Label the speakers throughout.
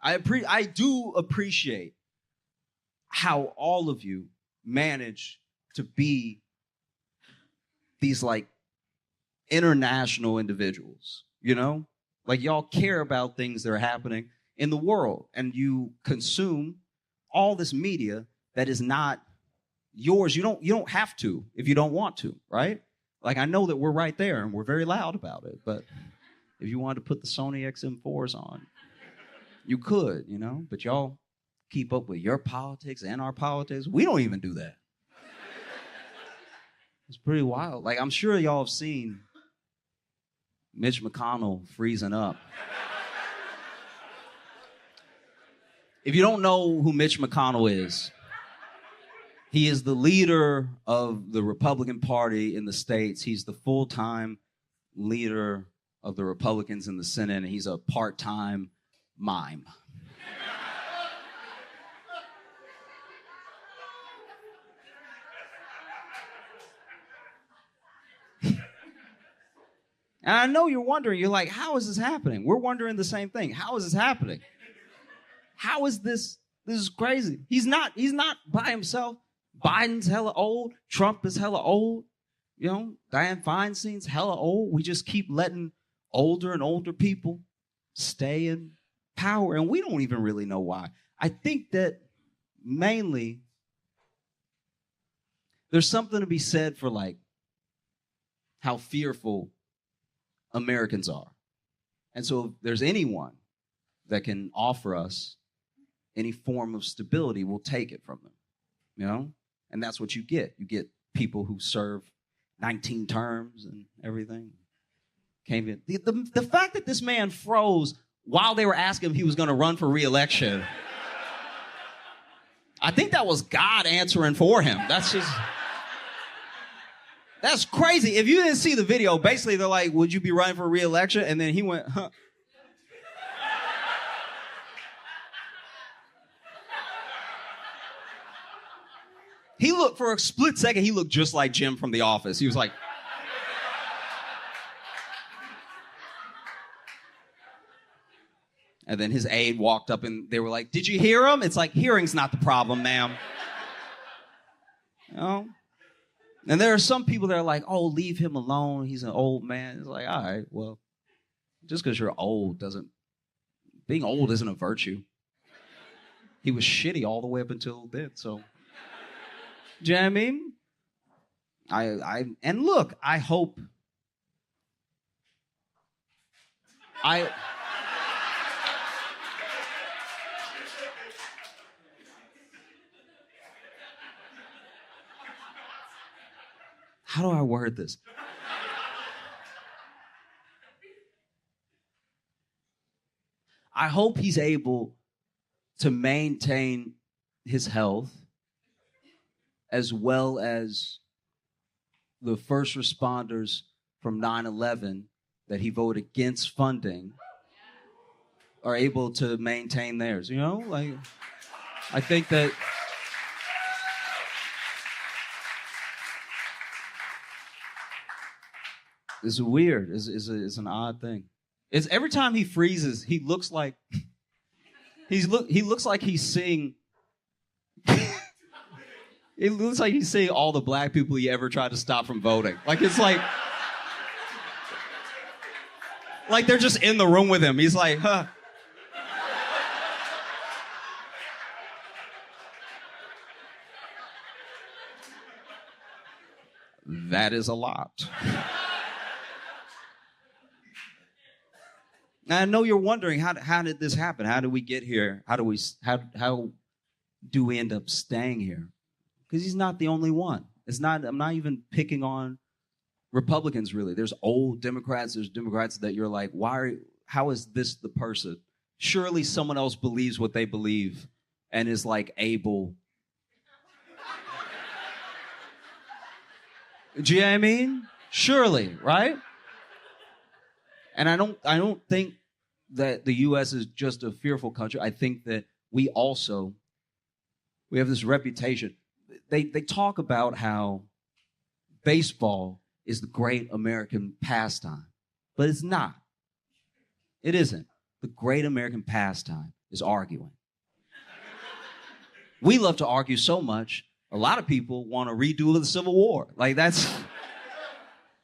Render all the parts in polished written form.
Speaker 1: I do appreciate how all of you manage to be these like international individuals, you know? Like y'all care about things that are happening in the world, and you consume all this media that is not yours. You don't have to if you don't want to, right? Like I know that we're right there and we're very loud about it, but if you wanted to put the Sony XM4s on, you could, you know? But y'all keep up with your politics and our politics. We don't even do that. It's pretty wild. Like I'm sure y'all have seen Mitch McConnell freezing up. If you don't know who Mitch McConnell is, he is the leader of the Republican Party in the States. He's the full-time leader of the Republicans in the Senate, and he's a part-time mime. And I know you're wondering, you're like, how is this happening? We're wondering the same thing. How is this happening? How is this? This is crazy. He's not by himself. Biden's hella old. Trump is hella old. You know, Dianne Feinstein's hella old. We just keep letting older and older people stay in power, and we don't even really know why. I think that mainly there's something to be said for like how fearful Americans are. And so if there's anyone that can offer us any form of stability, we'll take it from them, you know? And that's what you get. You get people who serve 19 terms and everything. Came in. The fact that this man froze while they were asking if he was going to run for re-election, I think that was God answering for him. That's crazy. If you didn't see the video, basically they're like, would you be running for re-election? And then he went, huh. He looked, for a split second, he looked just like Jim from The Office. He was like... And then his aide walked up and they were like, did you hear him? It's like, hearing's not the problem, ma'am. You know? And there are some people that are like, oh, leave him alone. He's an old man. It's like, all right, well, just because you're old doesn't... Being old isn't a virtue. He was shitty all the way up until then, so... Do you know what I mean? And look, I hope... How do I word this? I hope he's able to maintain his health as well as the first responders from 9/11 that he voted against funding are able to maintain theirs. You know, like, I think that... It's weird. It's an odd thing. It's every time he freezes, he looks like he looks like he's seeing. It looks like he's seeing all the black people he ever tried to stop from voting. Like it's like they're just in the room with him. He's like, huh. That is a lot. Now, I know you're wondering, how did this happen? How did we get here? How do we end up staying here? Because he's not the only one. I'm not even picking on Republicans, really. There's old Democrats. There's Democrats that you're like, how is this the person? Surely someone else believes what they believe and is like able. Do you know what I mean? Surely, right? And I don't think that the U.S. is just a fearful country. I think that we have this reputation. They talk about how baseball is the great American pastime, but it's not. It isn't. The great American pastime is arguing. We love to argue so much, a lot of people want a redo of the Civil War. Like, that's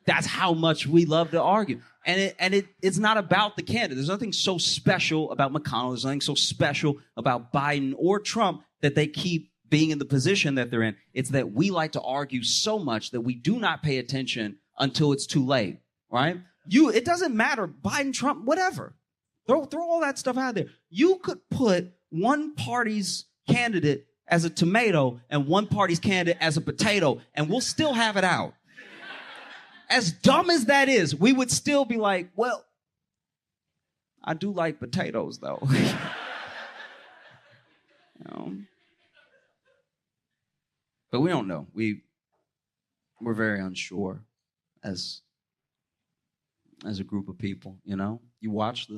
Speaker 1: how much we love to argue. And it's not about the candidate. There's nothing so special about McConnell. There's nothing so special about Biden or Trump that they keep being in the position that they're in. It's that we like to argue so much that we do not pay attention until it's too late, right? It doesn't matter, Biden, Trump, whatever. Throw all that stuff out there. You could put one party's candidate as a tomato and one party's candidate as a potato, and we'll still have it out. As dumb as that is, we would still be like, well, I do like potatoes, though. You know? But we don't know. We're very unsure as a group of people, you know? You watch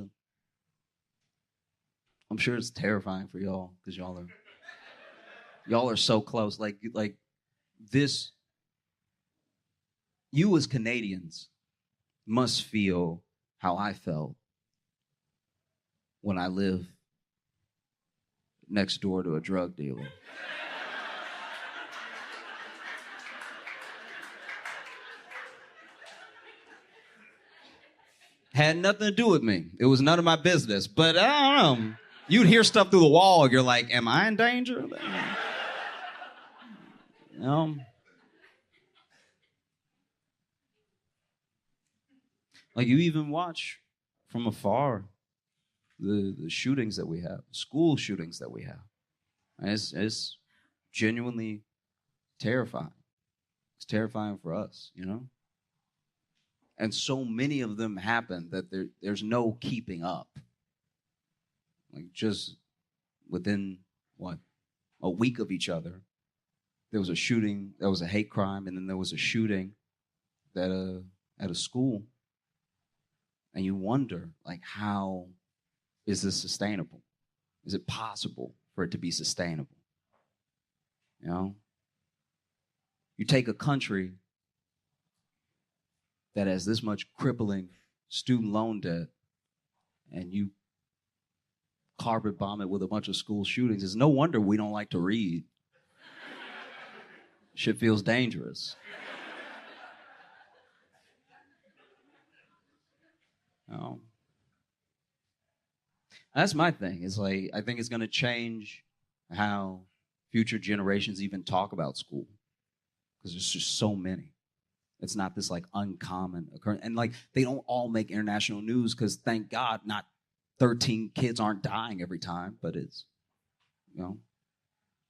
Speaker 1: I'm sure it's terrifying for y'all, because y'all are so close. Like this, you as Canadians must feel how I felt when I lived next door to a drug dealer. Had nothing to do with me. It was none of my business. But I don't know. You'd hear stuff through the wall. You're like, am I in danger? You know? Like, you even watch from afar the shootings that we have, school shootings that we have. And it's genuinely terrifying. It's terrifying for us, you know? And so many of them happen that there's no keeping up. Like, just within, a week of each other, there was a shooting, there was a hate crime, and then there was a shooting at a school. And you wonder, like, how is this sustainable? Is it possible for it to be sustainable? You know? You take a country that has this much crippling student loan debt, and you carpet bomb it with a bunch of school shootings. It's no wonder we don't like to read. Shit feels dangerous. That's my thing. It's like, I think it's going to change how future generations even talk about school, because there's just so many. It's not this like uncommon occurrence. And like, they don't all make international news because, thank God, not 13 kids aren't dying every time, but it's, you know,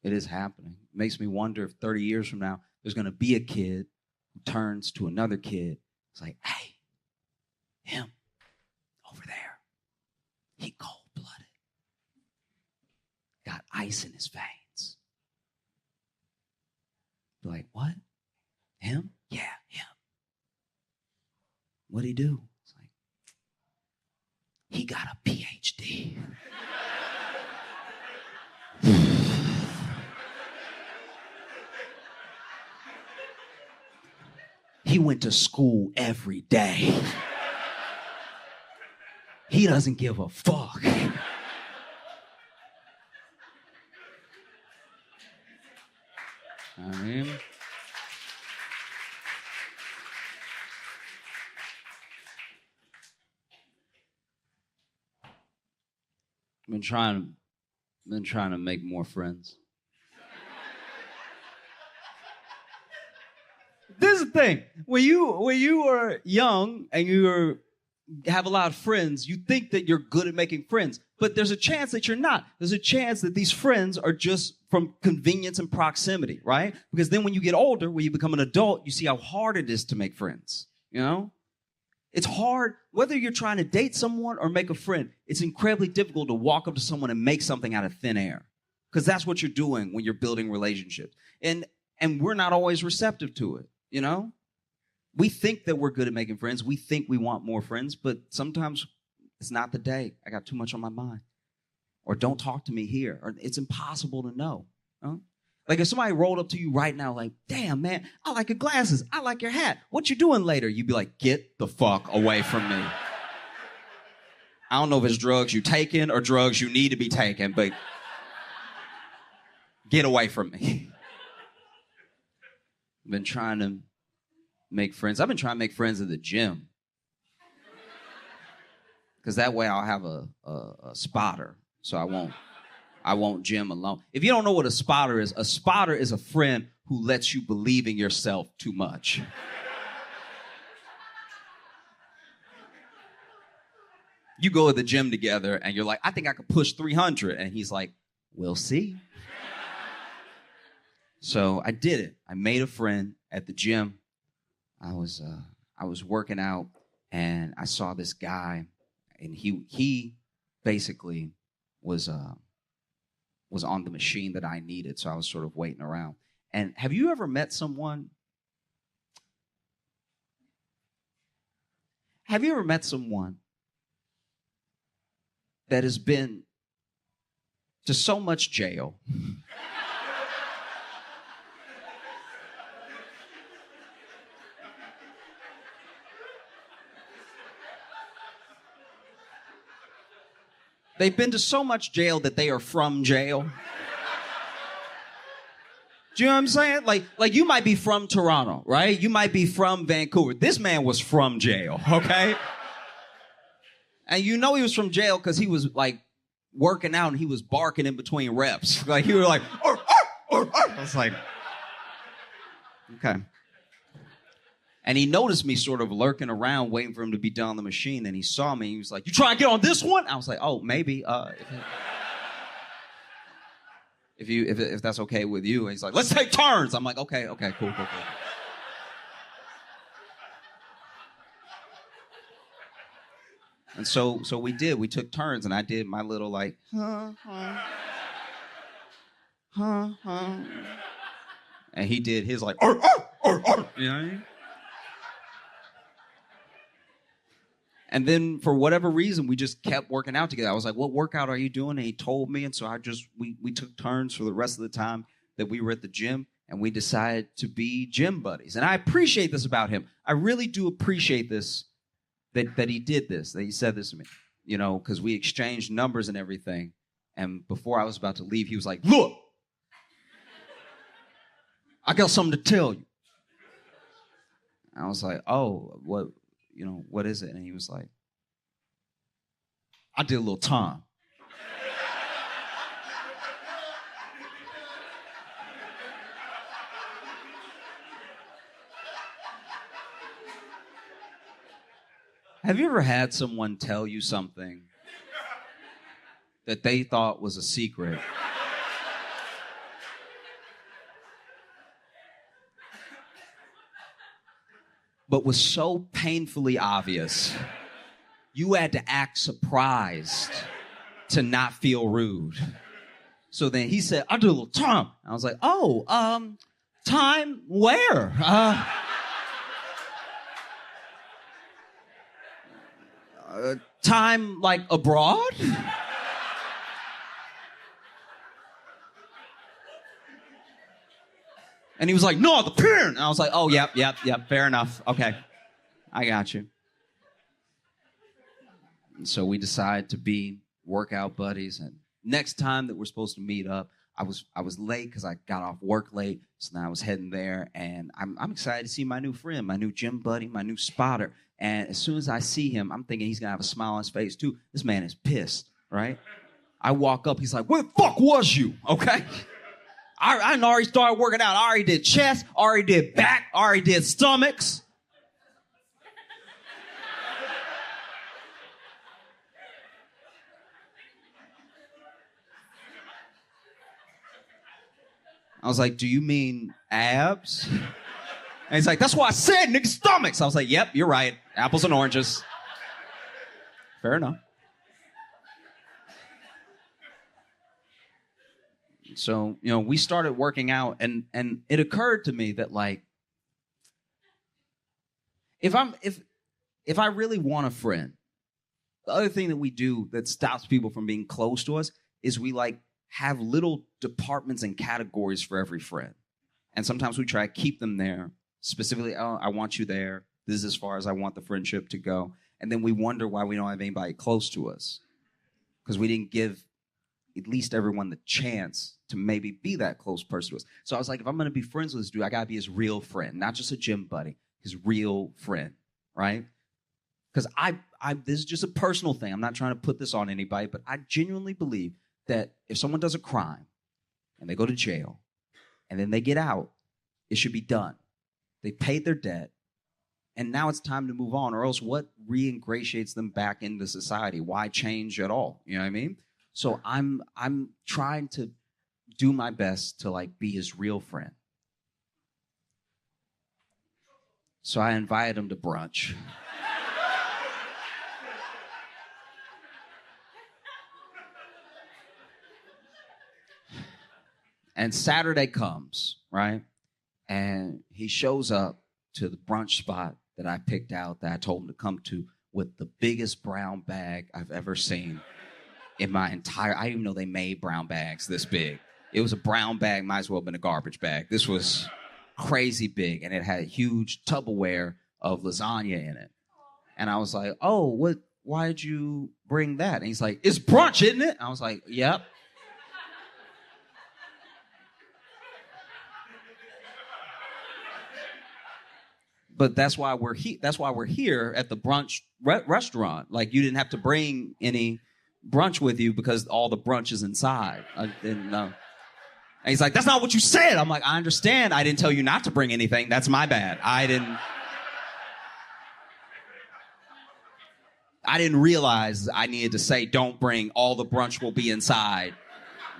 Speaker 1: it is happening. It makes me wonder if 30 years from now, there's going to be a kid who turns to another kid. It's like, hey, him over there, he cold-blooded. Got ice in his veins. Be like, what? Him? Yeah, him. What'd he do? It's like, he got a PhD. He went to school every day. He doesn't give a fuck. I mean, I've been trying to make more friends. This is the thing. When you are young and have a lot of friends, you think that you're good at making friends. But there's a chance that you're not. There's a chance that these friends are just from convenience and proximity, right? Because then when you get older, when you become an adult, you see how hard it is to make friends, you know? It's hard, whether you're trying to date someone or make a friend, it's incredibly difficult to walk up to someone and make something out of thin air. Because that's what you're doing when you're building relationships. And we're not always receptive to it, you know? We think that we're good at making friends. We think we want more friends, but sometimes it's not the day. I got too much on my mind. Or don't talk to me here. Or it's impossible to know. Huh? Like if somebody rolled up to you right now like, damn, man, I like your glasses. I like your hat. What you doing later? You'd be like, get the fuck away from me. I don't know if it's drugs you taking or drugs you need to be taking, but get away from me. I've been trying to make friends. I've been trying to make friends at the gym. Because that way I'll have a spotter, so I won't gym alone. If you don't know what a spotter is a friend who lets you believe in yourself too much. You go to the gym together and you're like, I think I could push 300. And he's like, we'll see. So I did it. I made a friend at the gym. I was working out and I saw this guy and he basically was on the machine that I needed. So I was sort of waiting around. And have you ever met someone? Have you ever met someone that has been to so much jail they've been to so much jail that they are from jail? Do you know what I'm saying? Like you might be from Toronto, right? You might be from Vancouver. This man was from jail, okay? And you know he was from jail because he was like working out and he was barking in between reps. Like he was like, arr, arr, arr, arr. I was like, okay. And he noticed me sort of lurking around, waiting for him to be done on the machine. And he saw me. He was like, you trying to get on this one? I was like, oh, maybe. If that's okay with you. And he's like, let's take turns. I'm like, okay, cool. And so we did. We took turns, and I did my little like, and he did his like, arr, arr, arr, arr. You know what I mean? And then for whatever reason, we just kept working out together. I was like, what workout are you doing? And he told me. And so we took turns for the rest of the time that we were at the gym, and we decided to be gym buddies. And I appreciate this about him. I really do appreciate this, that he did this, that he said this to me, you know, because we exchanged numbers and everything. And before I was about to leave, he was like, look, I got something to tell you. I was like, oh, what is it? And he was like, I did a little time. Have you ever had someone tell you something that they thought was a secret? But was so painfully obvious, you had to act surprised to not feel rude. So then he said, I did a little time. I was like, oh, time where? Time like abroad? And he was like, no, the pen. And I was like, oh, yep, fair enough. Okay, I got you. And so we decided to be workout buddies. And next time that we're supposed to meet up, I was late because I got off work late. So now I was heading there. And I'm excited to see my new friend, my new gym buddy, my new spotter. And as soon as I see him, I'm thinking he's going to have a smile on his face, too. This man is pissed, right? I walk up. He's like, where the fuck was you? Okay? I already started working out. I already did chest, already did back, already did stomachs. I was like, do you mean abs? And he's like, that's what I said, nigga, stomachs. I was like, yep, you're right. Apples and oranges. Fair enough. So, you know, we started working out, and it occurred to me that, like, if I really want a friend, the other thing that we do that stops people from being close to us is we, like, have little departments and categories for every friend. And sometimes we try to keep them there. Specifically, oh, I want you there. This is as far as I want the friendship to go. And then we wonder why we don't have anybody close to us. Because we didn't give at least everyone the chance to maybe be that close person to us. So I was like, if I'm going to be friends with this dude, I got to be his real friend, not just a gym buddy, his real friend, right? Because this is just a personal thing. I'm not trying to put this on anybody, but I genuinely believe that if someone does a crime and they go to jail and then they get out, it should be done. They paid their debt, and now it's time to move on, or else what reingratiates them back into society? Why change at all? You know what I mean? So I'm trying to do my best to like be his real friend. So I invited him to brunch. And Saturday comes, right? And he shows up to the brunch spot that I picked out, that I told him to come to, with the biggest brown bag I've ever seen in my entire... I didn't even know they made brown bags this big. It was a brown bag, might as well have been a garbage bag. This was crazy big, and it had a huge Tupperware of lasagna in it. And I was like, oh, why did you bring that? And he's like, it's brunch, isn't it? I was like, yep. But that's why we're here at the brunch restaurant. Like, you didn't have to bring any brunch with you because all the brunch is inside. And he's like, that's not what you said. I'm like, I understand. I didn't tell you not to bring anything. That's my bad. I didn't realize I needed to say, don't bring, all the brunch will be inside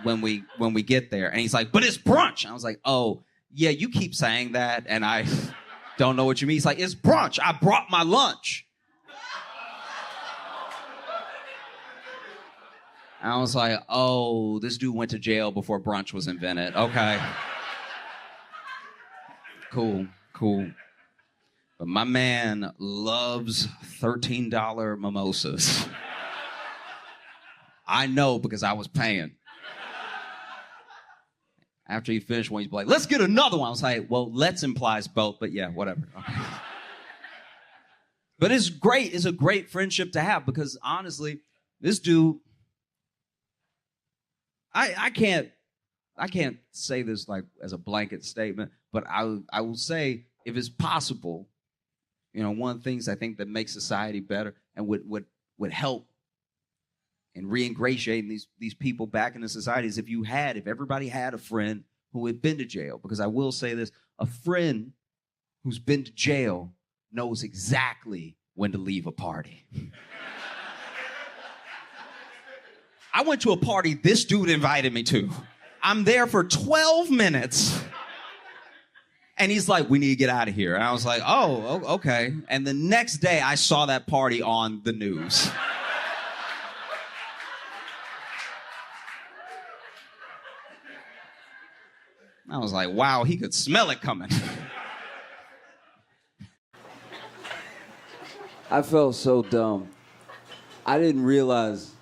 Speaker 1: when we get there. And he's like, but it's brunch. I was like, oh, yeah, you keep saying that, and I don't know what you mean. He's like, it's brunch. I brought my lunch. I was like, oh, this dude went to jail before brunch was invented. Okay. Cool. But my man loves $13 mimosas. I know because I was paying. After he finished one, he's like, let's get another one. I was like, well, let's implies both, but yeah, whatever. Okay. But it's great. It's a great friendship to have because honestly, this dude, I can't say this like as a blanket statement, but I will say, if it's possible, you know, one of the things I think that makes society better and would help in reingratiating these people back into society is if everybody had a friend who had been to jail. Because I will say this, a friend who's been to jail knows exactly when to leave a party. I went to a party this dude invited me to. I'm there for 12 minutes. And he's like, we need to get out of here. And I was like, oh, okay. And the next day I saw that party on the news. I was like, wow, he could smell it coming.
Speaker 2: I felt so dumb. I didn't realize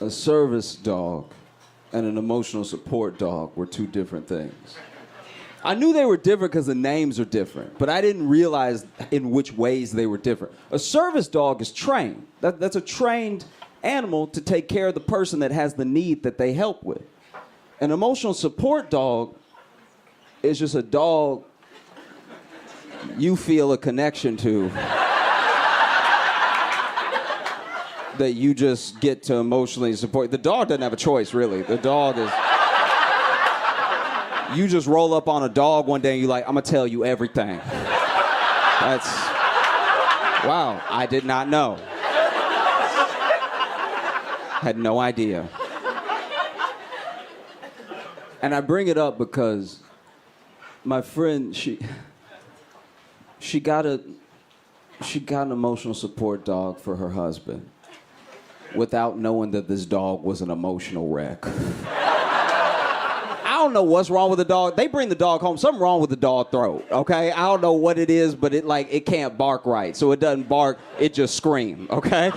Speaker 2: a service dog and an emotional support dog were two different things. I knew they were different because the names are different, but I didn't realize in which ways they were different. A service dog is trained. That's a trained animal to take care of the person that has the need that they help with. An emotional support dog is just a dog you feel a connection to that you just get to emotionally support. The dog doesn't have a choice, really. The dog is... You just roll up on a dog one day and you're like, I'm gonna tell you everything. That's... Wow, I did not know. Had no idea. And I bring it up because my friend, she got an emotional support dog for her husband without knowing that this dog was an emotional wreck. I don't know what's wrong with the dog. They bring the dog home. Something wrong with the dog throat, okay? I don't know what it is, but it can't bark right. So it doesn't bark, it just screams, okay?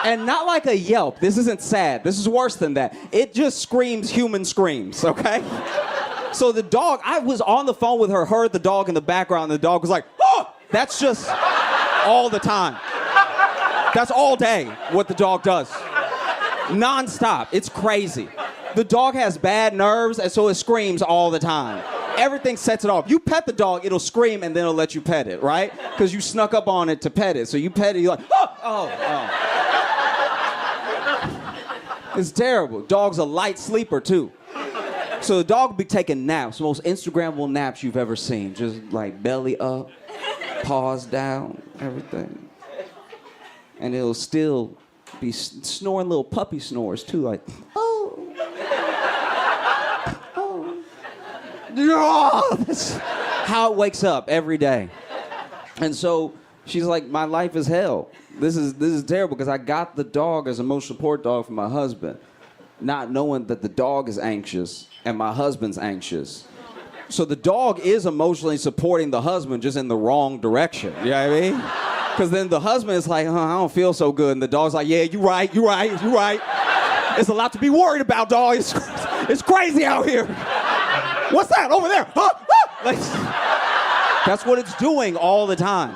Speaker 2: And not like a yelp. This isn't sad. This is worse than that. It just screams human screams, okay? So the dog, I was on the phone with her, heard the dog in the background, and the dog was like, oh! That's just all the time. That's all day what the dog does. Non-stop. It's crazy. The dog has bad nerves, and so it screams all the time. Everything sets it off. You pet the dog, it'll scream, and then it'll let you pet it, right? Because you snuck up on it to pet it. So you pet it, you're like, oh. It's terrible. Dog's a light sleeper, too. So the dog will be taking naps, the most Instagrammable naps you've ever seen. Just like belly up, paws down, everything. And it'll still be snoring little puppy snores, too, like, That's how it wakes up every day. And so she's like, my life is hell. This is terrible because I got the dog as an emotional support dog for my husband, not knowing that the dog is anxious and my husband's anxious. So the dog is emotionally supporting the husband just in the wrong direction. You know what I mean? Because then the husband is like, I don't feel so good. And the dog's like, yeah, you're right. It's a lot to be worried about, dog. It's crazy out here. What's that over there? Huh? Like, that's what it's doing all the time.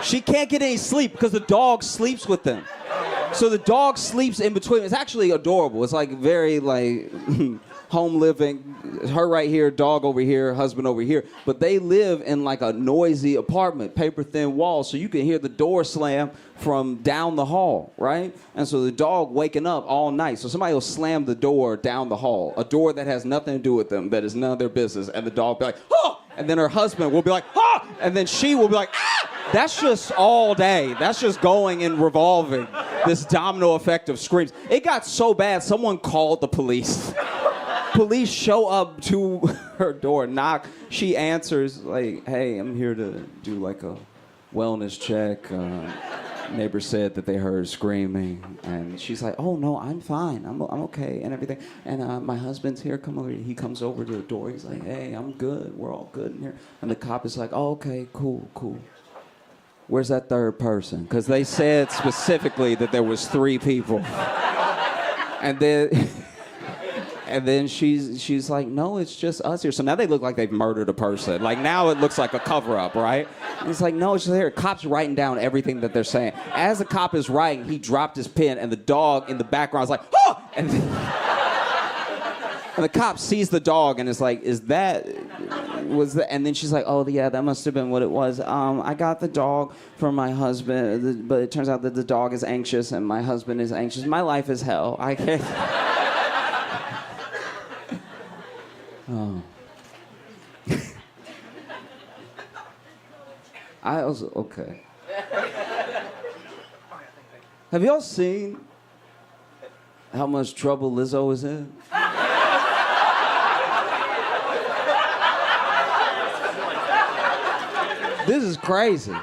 Speaker 2: She can't get any sleep because the dog sleeps with them. So the dog sleeps in between. It's actually adorable. It's like very like home living. Her right here, dog over here, husband over here. But they live in like a noisy apartment, paper thin walls, so you can hear the door slam from down the hall, right? And so the dog waking up all night. So somebody will slam the door down the hall, a door that has nothing to do with them, that is none of their business, and the dog will be like, oh! And then her husband will be like, oh! And then she will be like, ah! That's just all day. That's just going and revolving, this domino effect of screams. It got so bad, someone called the police. Police show up to her door, knock. She answers like, hey, I'm here to do like a wellness check. Neighbor said that they heard screaming. And she's like, oh, no, I'm fine. I'm okay and everything. And my husband's here. Come over. He comes over to the door. He's like, hey, I'm good. We're all good in here. And the cop is like, oh, okay, cool. Where's that third person? Because they said specifically that there was 3 people. And then she's like, no, it's just us here. So now they look like they've murdered a person. Like now it looks like a cover-up, right? And it's like, no, it's just here. Cop's writing down everything that they're saying. As the cop is writing, he dropped his pen, and the dog in the background is like, oh! And the cop sees the dog and is like, was that? And then she's like, oh, yeah, that must have been what it was. I got the dog from my husband, but it turns out that the dog is anxious and my husband is anxious. My life is hell. I can't. Oh. Okay. Have y'all seen how much trouble Lizzo is in? This is crazy.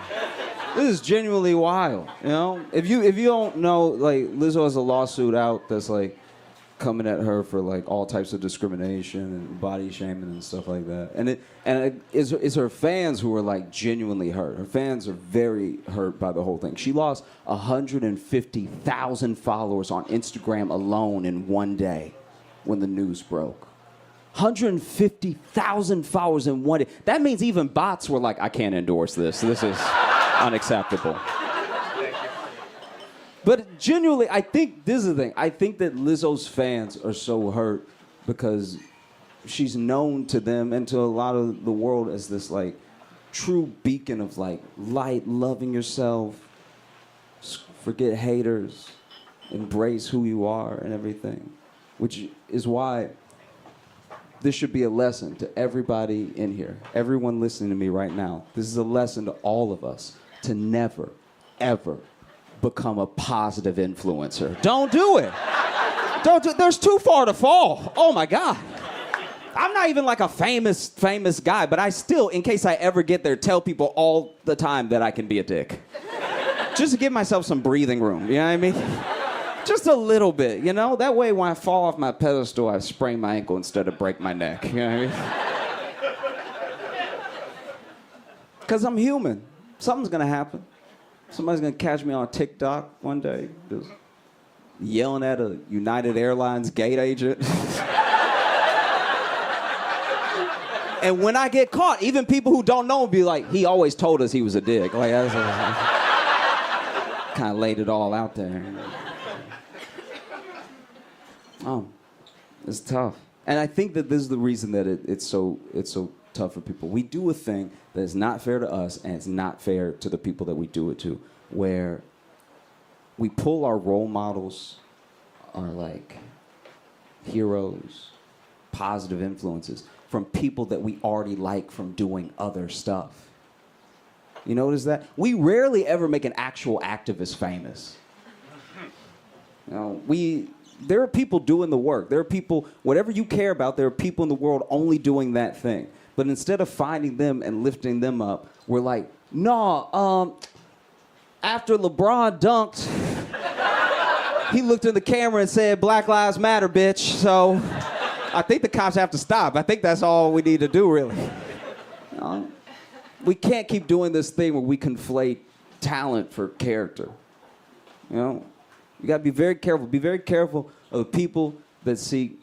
Speaker 2: This is genuinely wild, you know? If you don't know, like, Lizzo has a lawsuit out that's like coming at her for like all types of discrimination and body shaming and stuff like that. And it's her fans who are like genuinely hurt. Her fans are very hurt by the whole thing. She lost 150,000 followers on Instagram alone in one day when the news broke. 150,000 followers in one day. That means even bots were like, I can't endorse this. This is unacceptable. But genuinely, I think this is the thing. I think that Lizzo's fans are so hurt because she's known to them and to a lot of the world as this like true beacon of like light, loving yourself, forget haters, embrace who you are and everything, which is why this should be a lesson to everybody in here, everyone listening to me right now. This is a lesson to all of us to never, ever become a positive influencer. Don't do it. There's too far to fall. Oh my God. I'm not even like a famous guy, but I still, in case I ever get there, tell people all the time that I can be a dick. Just to give myself some breathing room, you know what I mean? Just a little bit, you know? That way when I fall off my pedestal, I sprain my ankle instead of break my neck, you know what I mean? Because I'm human. Something's gonna happen. Somebody's gonna catch me on TikTok one day, just yelling at a United Airlines gate agent. And when I get caught, even people who don't know will be like, he always told us he was a dick. Like, Kind of laid it all out there. It's tough. And I think that this is the reason that it's so tough for people. We do a thing that is not fair to us, and it's not fair to the people that we do it to, where we pull our role models, our like heroes, positive influences from people that we already like from doing other stuff. You notice that? We rarely ever make an actual activist famous. You know, there are people doing the work. There are people, whatever you care about, there are people in the world only doing that thing. But instead of finding them and lifting them up, we're like, no, after LeBron dunked, he looked in the camera and said, Black Lives Matter, bitch. So I think the cops have to stop. I think that's all we need to do, really. We can't keep doing this thing where we conflate talent for character. You know? You gotta be very careful. Be very careful of the people that seek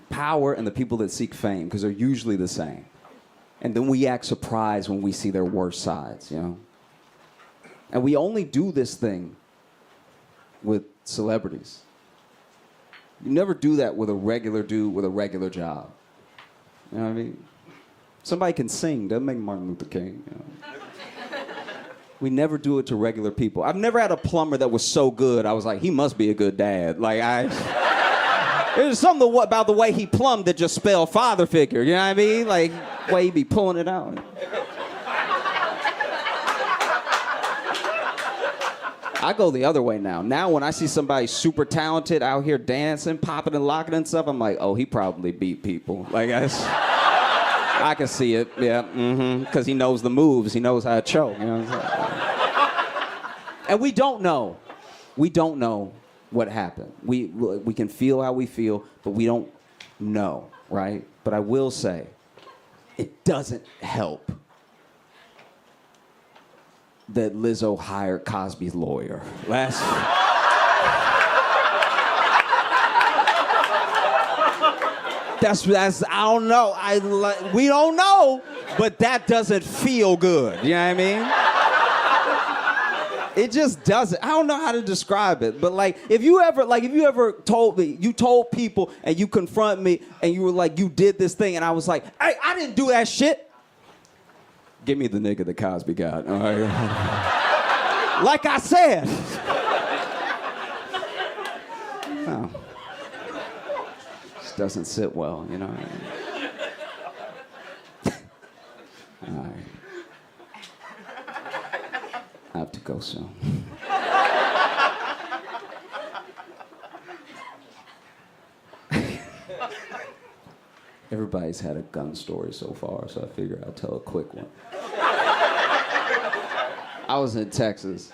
Speaker 2: power and the people that seek fame, because they're usually the same. And then we act surprised when we see their worst sides, you know? And we only do this thing with celebrities. You never do that with a regular dude with a regular job. You know what I mean? Somebody can sing, doesn't make Martin Luther King, you know? We never do it to regular people. I've never had a plumber that was so good, I was like, he must be a good dad. There's something about the way he plumbed that just spelled father figure, you know what I mean? Like, the way he be pulling it out. I go the other way now. Now when I see somebody super talented out here dancing, popping and locking and stuff, I'm like, oh, he probably beat people. Like, I can see it, yeah, because he knows the moves, he knows how to choke, you know what I'm saying? And we don't know. We don't know what happened. We can feel how we feel, but we don't know, right? But I will say, it doesn't help that Lizzo hired Cosby's lawyer. That's I don't know. We don't know, but that doesn't feel good. You know what I mean? It just doesn't. I don't know how to describe it, but if you ever told me, you told people and you confront me and you were like, you did this thing, and I was like, hey, I didn't do that shit. Give me the nigga that Cosby got. All right. Like I said. Oh. This doesn't sit well, you know. All right. I have to go soon. Everybody's had a gun story so far, so I figure I'll tell a quick one. I was in Texas.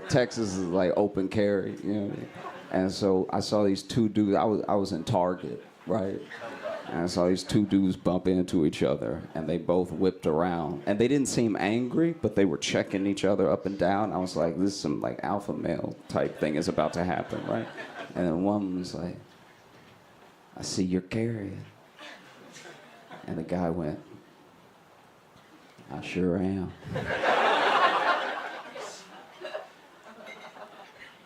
Speaker 2: Texas is like open carry, you know what I mean? And so I saw these two dudes. I was in Target, right? And I saw these two dudes bump into each other, and they both whipped around. And they didn't seem angry, but they were checking each other up and down. I was like, this is some like alpha male type thing is about to happen, right? And then one was like, I see you're carrying. And the guy went, I sure am.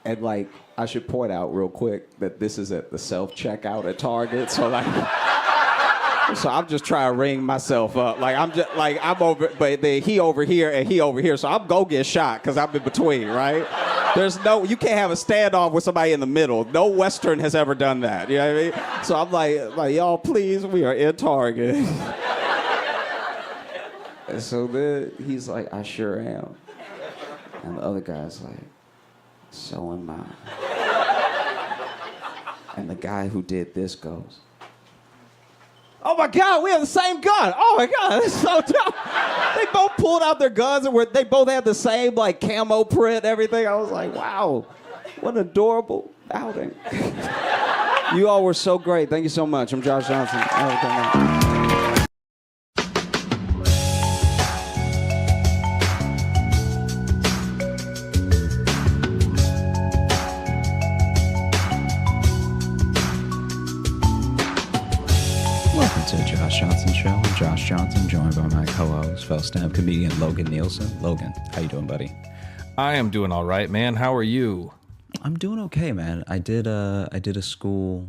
Speaker 2: And like, I should point out real quick that this is at the self-checkout at Target, so I'm just trying to ring myself up. I'm over, but he over here and he over here, so I'm gonna get shot because I'm in between, right? You can't have a standoff with somebody in the middle. No Western has ever done that, you know what I mean? So I'm like, y'all, please, we are in Target. And so then he's like, I sure am. And the other guy's like, so am I. And the guy who did this goes, oh my God, we have the same gun. Oh my God, that's so tough. They both pulled out their guns and they both had the same like camo print and everything. I was like, wow, what an adorable outing. You all were so great. Thank you so much. I'm Josh Johnson.
Speaker 3: Josh Johnson, joined by my co-host, fellow stand-up comedian Logan Nielsen. Logan, how you doing, buddy? I am doing all right, man. How are you?
Speaker 4: I'm doing okay, man. I did a school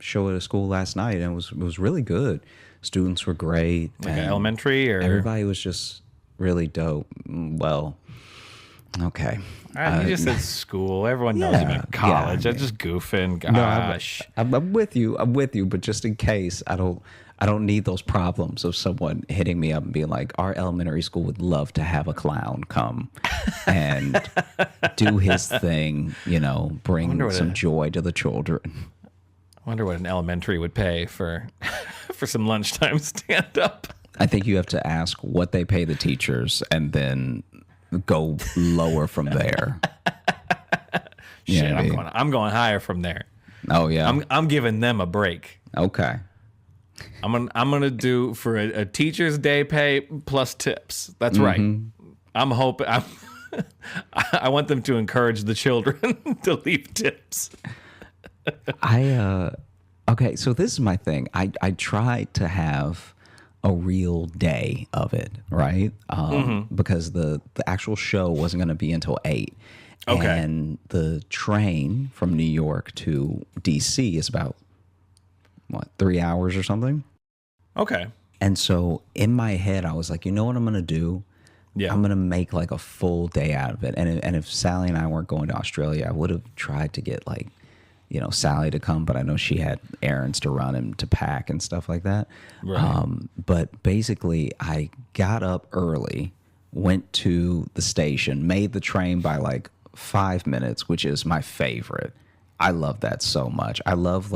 Speaker 4: show at a school last night, and it was really good. Students were great.
Speaker 3: Like
Speaker 4: and
Speaker 3: elementary or
Speaker 4: everybody was just really dope. Well, okay.
Speaker 3: You just said school. Everyone knows you meant college. I'm just goofing. Gosh.
Speaker 4: I'm with you. I'm with you. But just in case, I don't need those problems of someone hitting me up and being like, "Our elementary school would love to have a clown come and do his thing. Bring some joy to the children."
Speaker 3: I wonder what an elementary would pay for for some lunchtime stand up.
Speaker 4: I think you have to ask what they pay the teachers and then go lower from there.
Speaker 3: Shit, I'm going higher from there.
Speaker 4: Oh yeah.
Speaker 3: I'm giving them a break.
Speaker 4: Okay.
Speaker 3: I'm gonna do for a teacher's day pay plus tips. That's right. I'm hoping I want them to encourage the children to leave tips.
Speaker 4: Okay, so this is my thing. I try to have a real day of it, right? Because the actual show wasn't going to be until 8.
Speaker 3: Okay.
Speaker 4: And the train from New York to DC is about, 3 hours or something?
Speaker 3: Okay.
Speaker 4: And so in my head, I was like, you know what I'm going to do?
Speaker 3: Yeah.
Speaker 4: I'm going to make like a full day out of it. And if Sally and I weren't going to Australia, I would have tried to get Sally to come, but I know she had errands to run and to pack and stuff like that.
Speaker 3: Right.
Speaker 4: But basically, I got up early, went to the station, made the train by like 5 minutes, which is my favorite. I love that so much. I love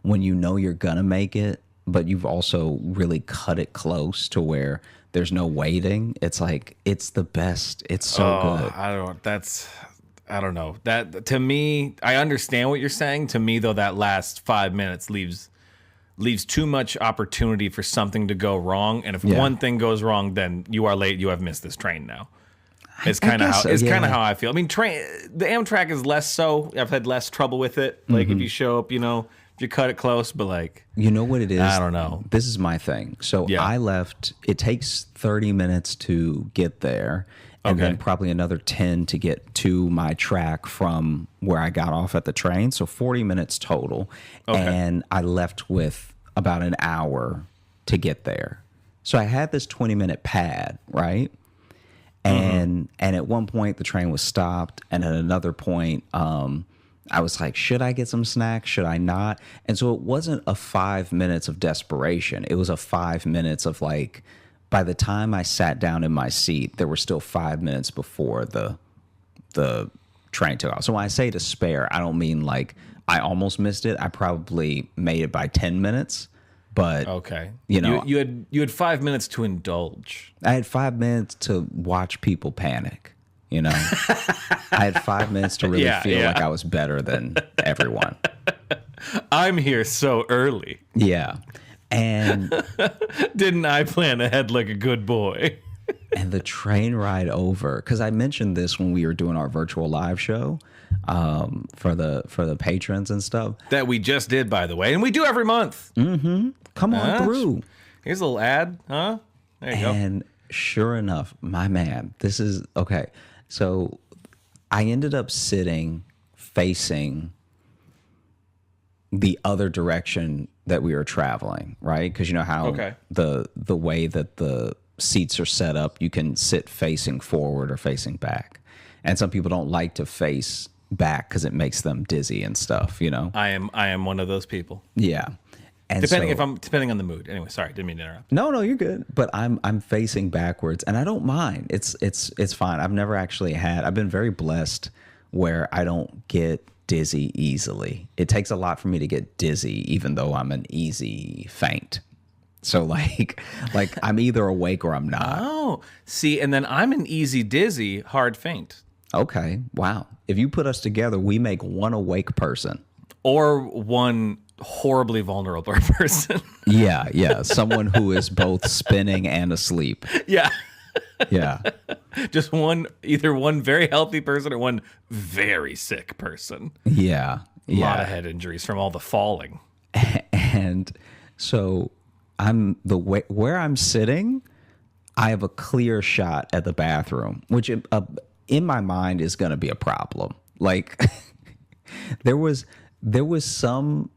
Speaker 4: when you know you're gonna make it, but you've also really cut it close to where there's no waiting. It's like, it's the best. It's so good.
Speaker 3: I don't know. That to me, I understand what you're saying. To me, though, that last 5 minutes leaves too much opportunity for something to go wrong. And if one thing goes wrong, then you are late. You have missed this train now. It's kind of how I feel. I mean, the Amtrak is less so. I've had less trouble with it. Like if you show up, if you cut it close, but
Speaker 4: you know what it is?
Speaker 3: I don't know.
Speaker 4: This is my thing. So I left. It takes 30 minutes to get there. And then probably another 10 to get to my track from where I got off at the train. So 40 minutes total. Okay. And I left with about an hour to get there. So I had this 20-minute pad, right? And at one point the train was stopped. And at another point, I was like, should I get some snacks? Should I not? And so it wasn't a 5 minutes of desperation. It was a 5 minutes of by the time I sat down in my seat, there were still 5 minutes before the train took off. So when I say to spare, I don't mean I almost missed it. I probably made it by 10 minutes. But
Speaker 3: you had 5 minutes to indulge.
Speaker 4: I had 5 minutes to watch people panic. I had 5 minutes to really feel like I was better than everyone.
Speaker 3: I'm here so early.
Speaker 4: Yeah. And
Speaker 3: didn't I plan ahead like a good boy?
Speaker 4: And the train ride over, because I mentioned this when we were doing our virtual live show for the patrons and stuff.
Speaker 3: That we just did, by the way, and we do every month.
Speaker 4: Come on through.
Speaker 3: Here's a little ad, huh? There you go.
Speaker 4: And sure enough, my man, this is okay. So I ended up sitting facing the other direction that we were traveling, right? Because you know how the way that the seats are set up, you can sit facing forward or facing back. And some people don't like to face back because it makes them dizzy and stuff,
Speaker 3: I am one of those people.
Speaker 4: Yeah. And
Speaker 3: depending on the mood. Anyway, sorry, didn't mean to interrupt.
Speaker 4: No, you're good. But I'm facing backwards and I don't mind. It's fine. I've been very blessed where I don't get dizzy easily. It takes a lot for me to get dizzy, even though I'm an easy faint. So I'm either awake or I'm not.
Speaker 3: Oh, see, and then I'm an easy dizzy, hard faint.
Speaker 4: Okay, wow. If you put us together, we make one awake person.
Speaker 3: Or one horribly vulnerable person.
Speaker 4: Yeah. Someone who is both spinning and asleep.
Speaker 3: Yeah.
Speaker 4: Yeah.
Speaker 3: Just either one very healthy person or one very sick person.
Speaker 4: Yeah.
Speaker 3: A lot of head injuries from all the falling.
Speaker 4: And so where I'm sitting, I have a clear shot at the bathroom, which in my mind is going to be a problem. Like there was some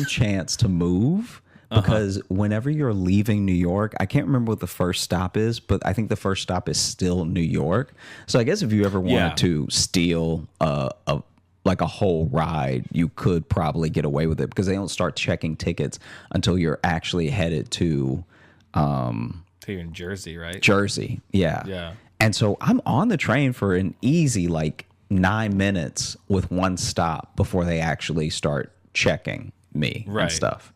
Speaker 4: chance to move because whenever you're leaving New York, I can't remember what the first stop is, but I think the first stop is still New York. So I guess if you ever wanted to steal a whole ride, you could probably get away with it because they don't start checking tickets until you're actually headed to
Speaker 3: you're in Jersey, right?
Speaker 4: Jersey, yeah.
Speaker 3: Yeah.
Speaker 4: And so I'm on the train for an easy 9 minutes with one stop before they actually start checking me and stuff.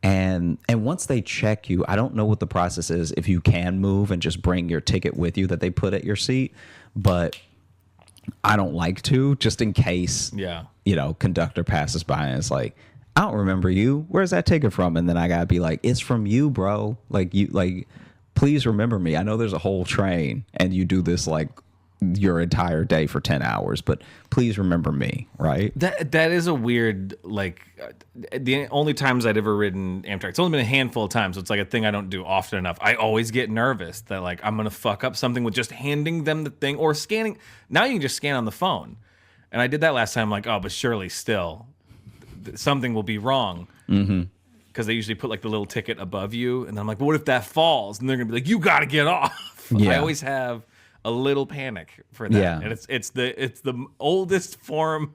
Speaker 4: And once they check you, I don't know what the process is if you can move and just bring your ticket with you that they put at your seat, but I don't like to, just in case, conductor passes by and it's like, I don't remember you. Where's that ticket from? And then I gotta be like, it's from you, bro. Please remember me. I know there's a whole train and you do this your entire day for 10 hours, but please remember me, right?
Speaker 3: That is a weird, the only times I'd ever ridden Amtrak, it's only been a handful of times, so it's a thing I don't do often enough. I always get nervous that I'm gonna fuck up something with just handing them the thing or scanning. Now you can just scan on the phone. And I did that last time, but surely still something will be wrong. Because they usually put the little ticket above you, and then I'm like, well, what if that falls? And they're gonna be like, you gotta get off. Yeah. I always have a little panic for that. Yeah. And it's the oldest form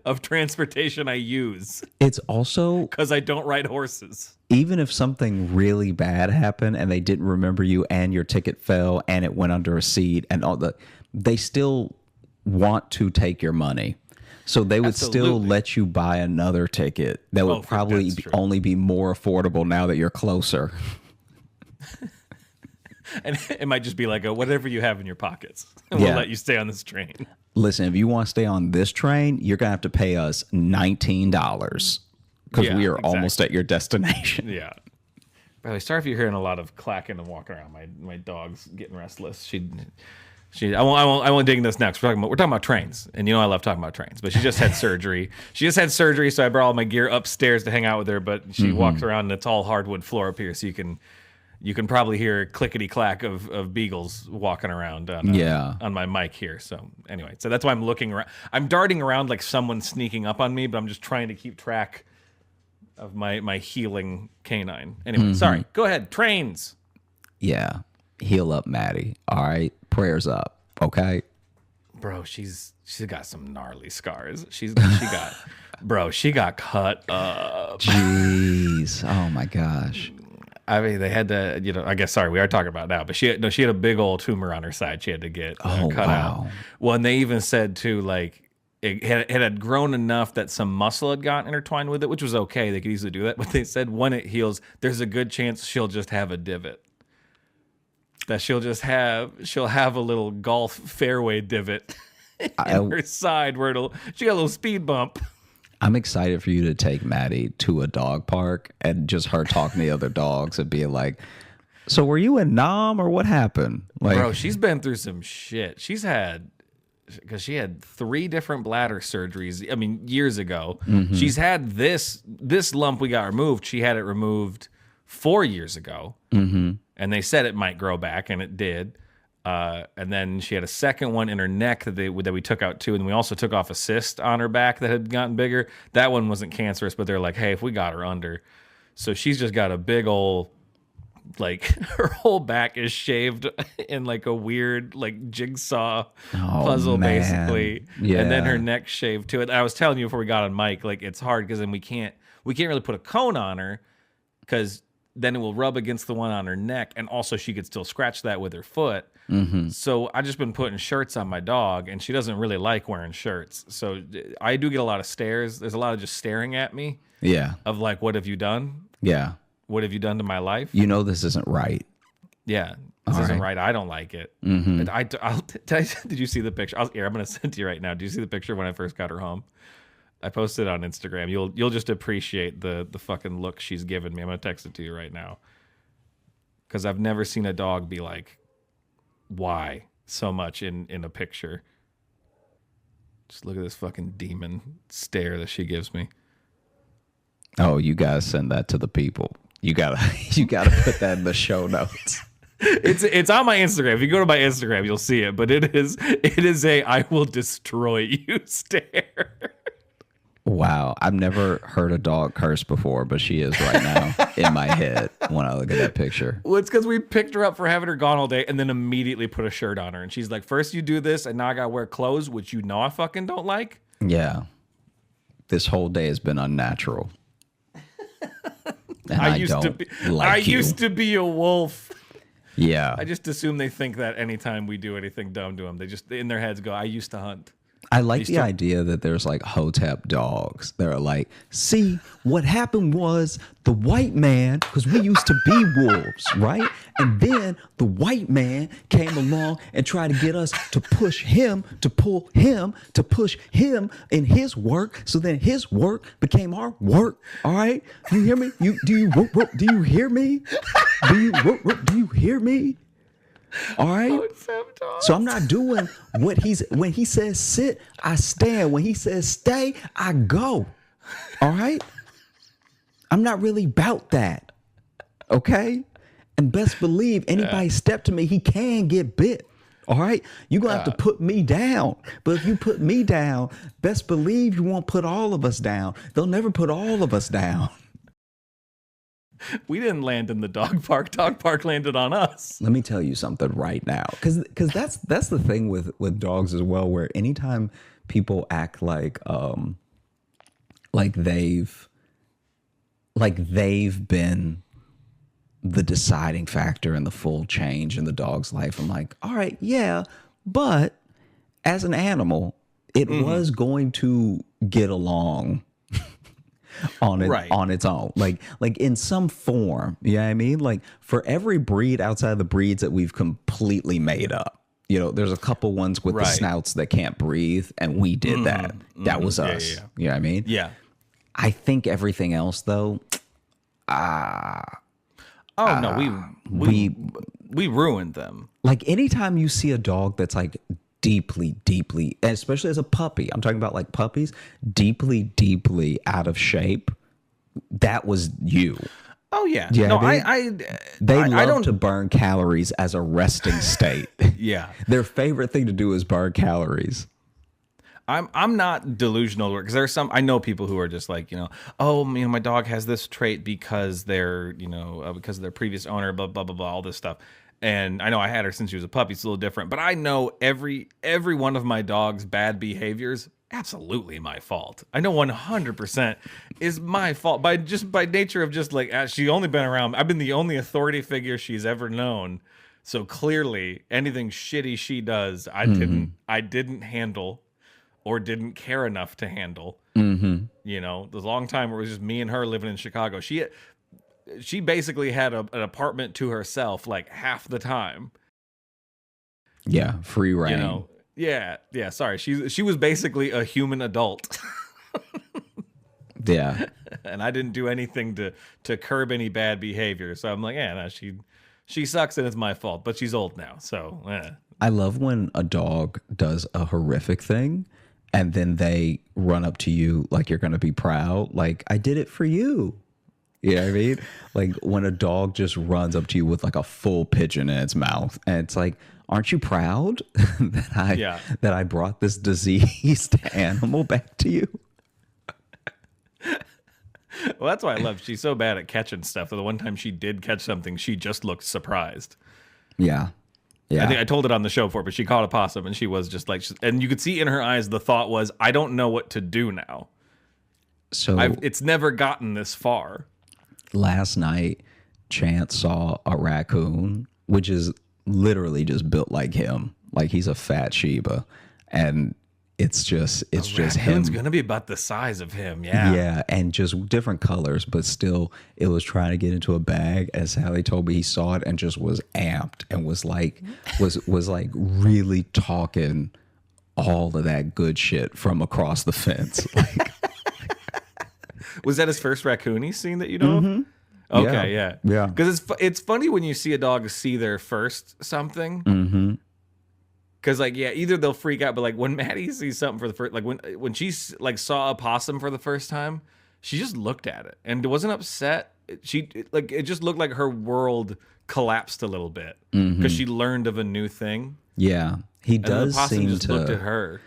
Speaker 3: of transportation I use.
Speaker 4: It's also
Speaker 3: because I don't ride horses.
Speaker 4: Even if something really bad happened and they didn't remember you and your ticket fell and it went under a seat and they still want to take your money. So they would still let you buy another ticket that would probably only be more affordable now that you're closer.
Speaker 3: And it might just be whatever you have in your pockets. And we'll let you stay on this train.
Speaker 4: Listen, if you want to stay on this train, you're going to have to pay us $19 because we are almost at your destination.
Speaker 3: Yeah. By the way, sorry if you're hearing a lot of clacking and walking around. My dog's getting restless. I won't dig into this next. We're talking about trains, and I love talking about trains. But she just had surgery. So I brought all my gear upstairs to hang out with her. But she walks around, and it's all hardwood floor up here, so you can probably hear clickety clack of beagles walking around on my mic here. So anyway, that's why I'm looking around. I'm darting around like someone's sneaking up on me, but I'm just trying to keep track of my healing canine. Anyway, sorry. Go ahead. Trains.
Speaker 4: Yeah. Heal up, Maddie. All right. Prayers up. Okay.
Speaker 3: Bro, she's got some gnarly scars. She got cut up.
Speaker 4: Jeez. Oh my gosh.
Speaker 3: I mean, they had to, I guess, sorry, we are talking about now, but she had a big old tumor on her side she had to get cut out. Well, and they even said, too, it had grown enough that some muscle had gotten intertwined with it, which was okay. They could easily do that. But they said when it heals, there's a good chance she'll just have a divot. That she'll have a little golf fairway divot in her side where she got a little speed bump.
Speaker 4: I'm excited for you to take Maddie to a dog park and just her talking to the other dogs and being like, so were you in Nam or what happened?
Speaker 3: Bro, she's been through some shit. Because she had 3 different bladder surgeries, years ago. Mm-hmm. She's had this lump we got removed. She had it removed 4 years ago. Mm-hmm. And they said it might grow back, and it did. And then she had a second one in her neck that we took out too. And we also took off a cyst on her back that had gotten bigger. That one wasn't cancerous, but they're like, hey, if we got her under. So she's just got a big old, her whole back is shaved in a weird, jigsaw puzzle, basically. Yeah. And then her neck shaved too. And I was telling you before we got on mic, it's hard because then we can't really put a cone on her because then it will rub against the one on her neck, and also she could still scratch that with her foot. Mm-hmm. So I just been putting shirts on my dog, and she doesn't really like wearing shirts. So I do get a lot of stares. There's a lot of just staring at me.
Speaker 4: Yeah.
Speaker 3: Of what have you done?
Speaker 4: Yeah.
Speaker 3: What have you done to my life?
Speaker 4: This isn't right.
Speaker 3: Yeah. This isn't right. I don't like it. Mm-hmm. I'll tell you, did you see the picture? I'm going to send to you right now. Do you see the picture when I first got her home? I posted it on Instagram. You'll just appreciate the fucking look she's given me. I'm gonna text it to you right now. Because I've never seen a dog be like, why so much in a picture. Just look at this fucking demon stare that she gives me.
Speaker 4: Oh, you guys send that to the people. You gotta put that in the show notes.
Speaker 3: It's on my Instagram. If you go to my Instagram, you'll see it. But it is a I will destroy you stare.
Speaker 4: Wow, I've never heard a dog curse before, but she is right now in my head when I look at that picture.
Speaker 3: Well, it's because we picked her up for having her gone all day and then immediately put a shirt on her. And she's like, first you do this, and now I got to wear clothes, which you know I fucking don't like.
Speaker 4: Yeah. This whole day has been unnatural. And I used
Speaker 3: to be a wolf.
Speaker 4: Yeah.
Speaker 3: I just assume they think that anytime we do anything dumb to them, they just, in their heads, go, I used to hunt.
Speaker 4: I like the idea that there's like hotep dogs that are like, see, what happened was the white man, because we used to be wolves, right? And then the white man came along and tried to get us to push him, to pull him, to push him in his work. So then his work became our work. All right. You hear me? Do you hear me? Do you hear me? All right. So I'm not doing what when he says sit, I stand. When he says stay, I go. All right. I'm not really about that. Okay. And best believe anybody step to me, he can get bit. All right. You're going to have to put me down. But if you put me down, best believe you won't put all of us down. They'll never put all of us down.
Speaker 3: We didn't land in the dog park. Dog park landed on us.
Speaker 4: Let me tell you something right now, because that's the thing with dogs as well, where anytime people act like they've been the deciding factor in the full change in the dog's life, I'm like, all right, yeah, but as an animal, it was going to get along on its own, like in some form. You know what I mean? Like for every breed outside of the breeds that we've completely made up, you know, there's a couple ones with the snouts that can't breathe, and we did that. That was us. Yeah. You know what I mean?
Speaker 3: Yeah.
Speaker 4: I think everything else though,
Speaker 3: no, we ruined them.
Speaker 4: Like anytime you see a dog that's like deeply, and especially as a puppy, I'm talking about like puppies, deeply out of shape, that was you.
Speaker 3: Oh yeah.
Speaker 4: Yeah,
Speaker 3: no,
Speaker 4: they love to burn calories as a resting state.
Speaker 3: Yeah.
Speaker 4: Their favorite thing to do is burn calories.
Speaker 3: I'm not delusional, because there's some, I know people who are just like, my dog has this trait because they're, because of their previous owner, blah, blah, blah, blah, all this stuff. And I know I had her since she was a puppy. It's a little different, but I know every one of my dog's bad behaviors, absolutely my fault. I know 100% is my fault by nature of just like, she's only been around. I've been the only authority figure she's ever known. So clearly anything shitty she does, I didn't handle or didn't care enough to handle. The long time where it was just me and her living in Chicago. She basically had an apartment to herself like half the time.
Speaker 4: Yeah, free reign.
Speaker 3: Yeah. Sorry, she was basically a human adult.
Speaker 4: Yeah,
Speaker 3: and I didn't do anything to curb any bad behavior. So I'm like, she sucks and it's my fault. But she's old now, so.
Speaker 4: I love when a dog does a horrific thing, and then they run up to you like you're gonna be proud. Like, I did it for you. You know what I mean? Like when a dog just runs up to you with like a full pigeon in its mouth, and it's like, aren't you proud that I brought this diseased animal back to you?
Speaker 3: Well, that's why I love. She's so bad at catching stuff. The one time she did catch something, she just looked surprised.
Speaker 4: Yeah.
Speaker 3: I think I told it on the show before, but she caught a possum and she was just like, and you could see in her eyes the thought was, I don't know what to do now.
Speaker 4: So
Speaker 3: it's never gotten this far.
Speaker 4: Last night, Chance saw a raccoon, which is literally just built like him. Like he's a fat Shiba. And it's just him.
Speaker 3: It's going to be about the size of him. Yeah.
Speaker 4: Yeah. And just different colors, but still it was trying to get into a bag. As Sally told me, he saw it and just was amped and was like really talking all of that good shit from across the fence. Like,
Speaker 3: was that his first raccoon he's seen that you know of? Okay, yeah. Because it's funny when you see a dog see their first something. Because either they'll freak out, but like when Maddie sees something for the first, like when she like saw a possum for the first time, she just looked at it and wasn't upset. it just looked like her world collapsed a little bit because she learned of a new thing.
Speaker 4: Yeah, he
Speaker 3: And then
Speaker 4: does
Speaker 3: the possum
Speaker 4: seem
Speaker 3: just
Speaker 4: to
Speaker 3: looked at her.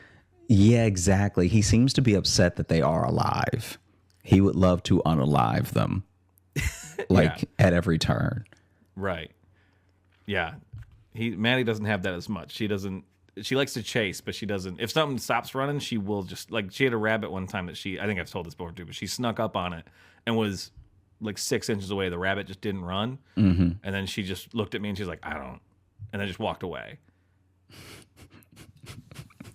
Speaker 4: Yeah, exactly. He seems to be upset that they are alive. He would love to unalive them, like at every turn.
Speaker 3: Right. Yeah. Maddie doesn't have that as much. She doesn't. She likes to chase, but she doesn't. If something stops running, she will just like. She had a rabbit one time that I think I've told this before too, but she snuck up on it and was like 6 inches away. The rabbit just didn't run, and then she just looked at me and she's like, "I don't," and then just walked away.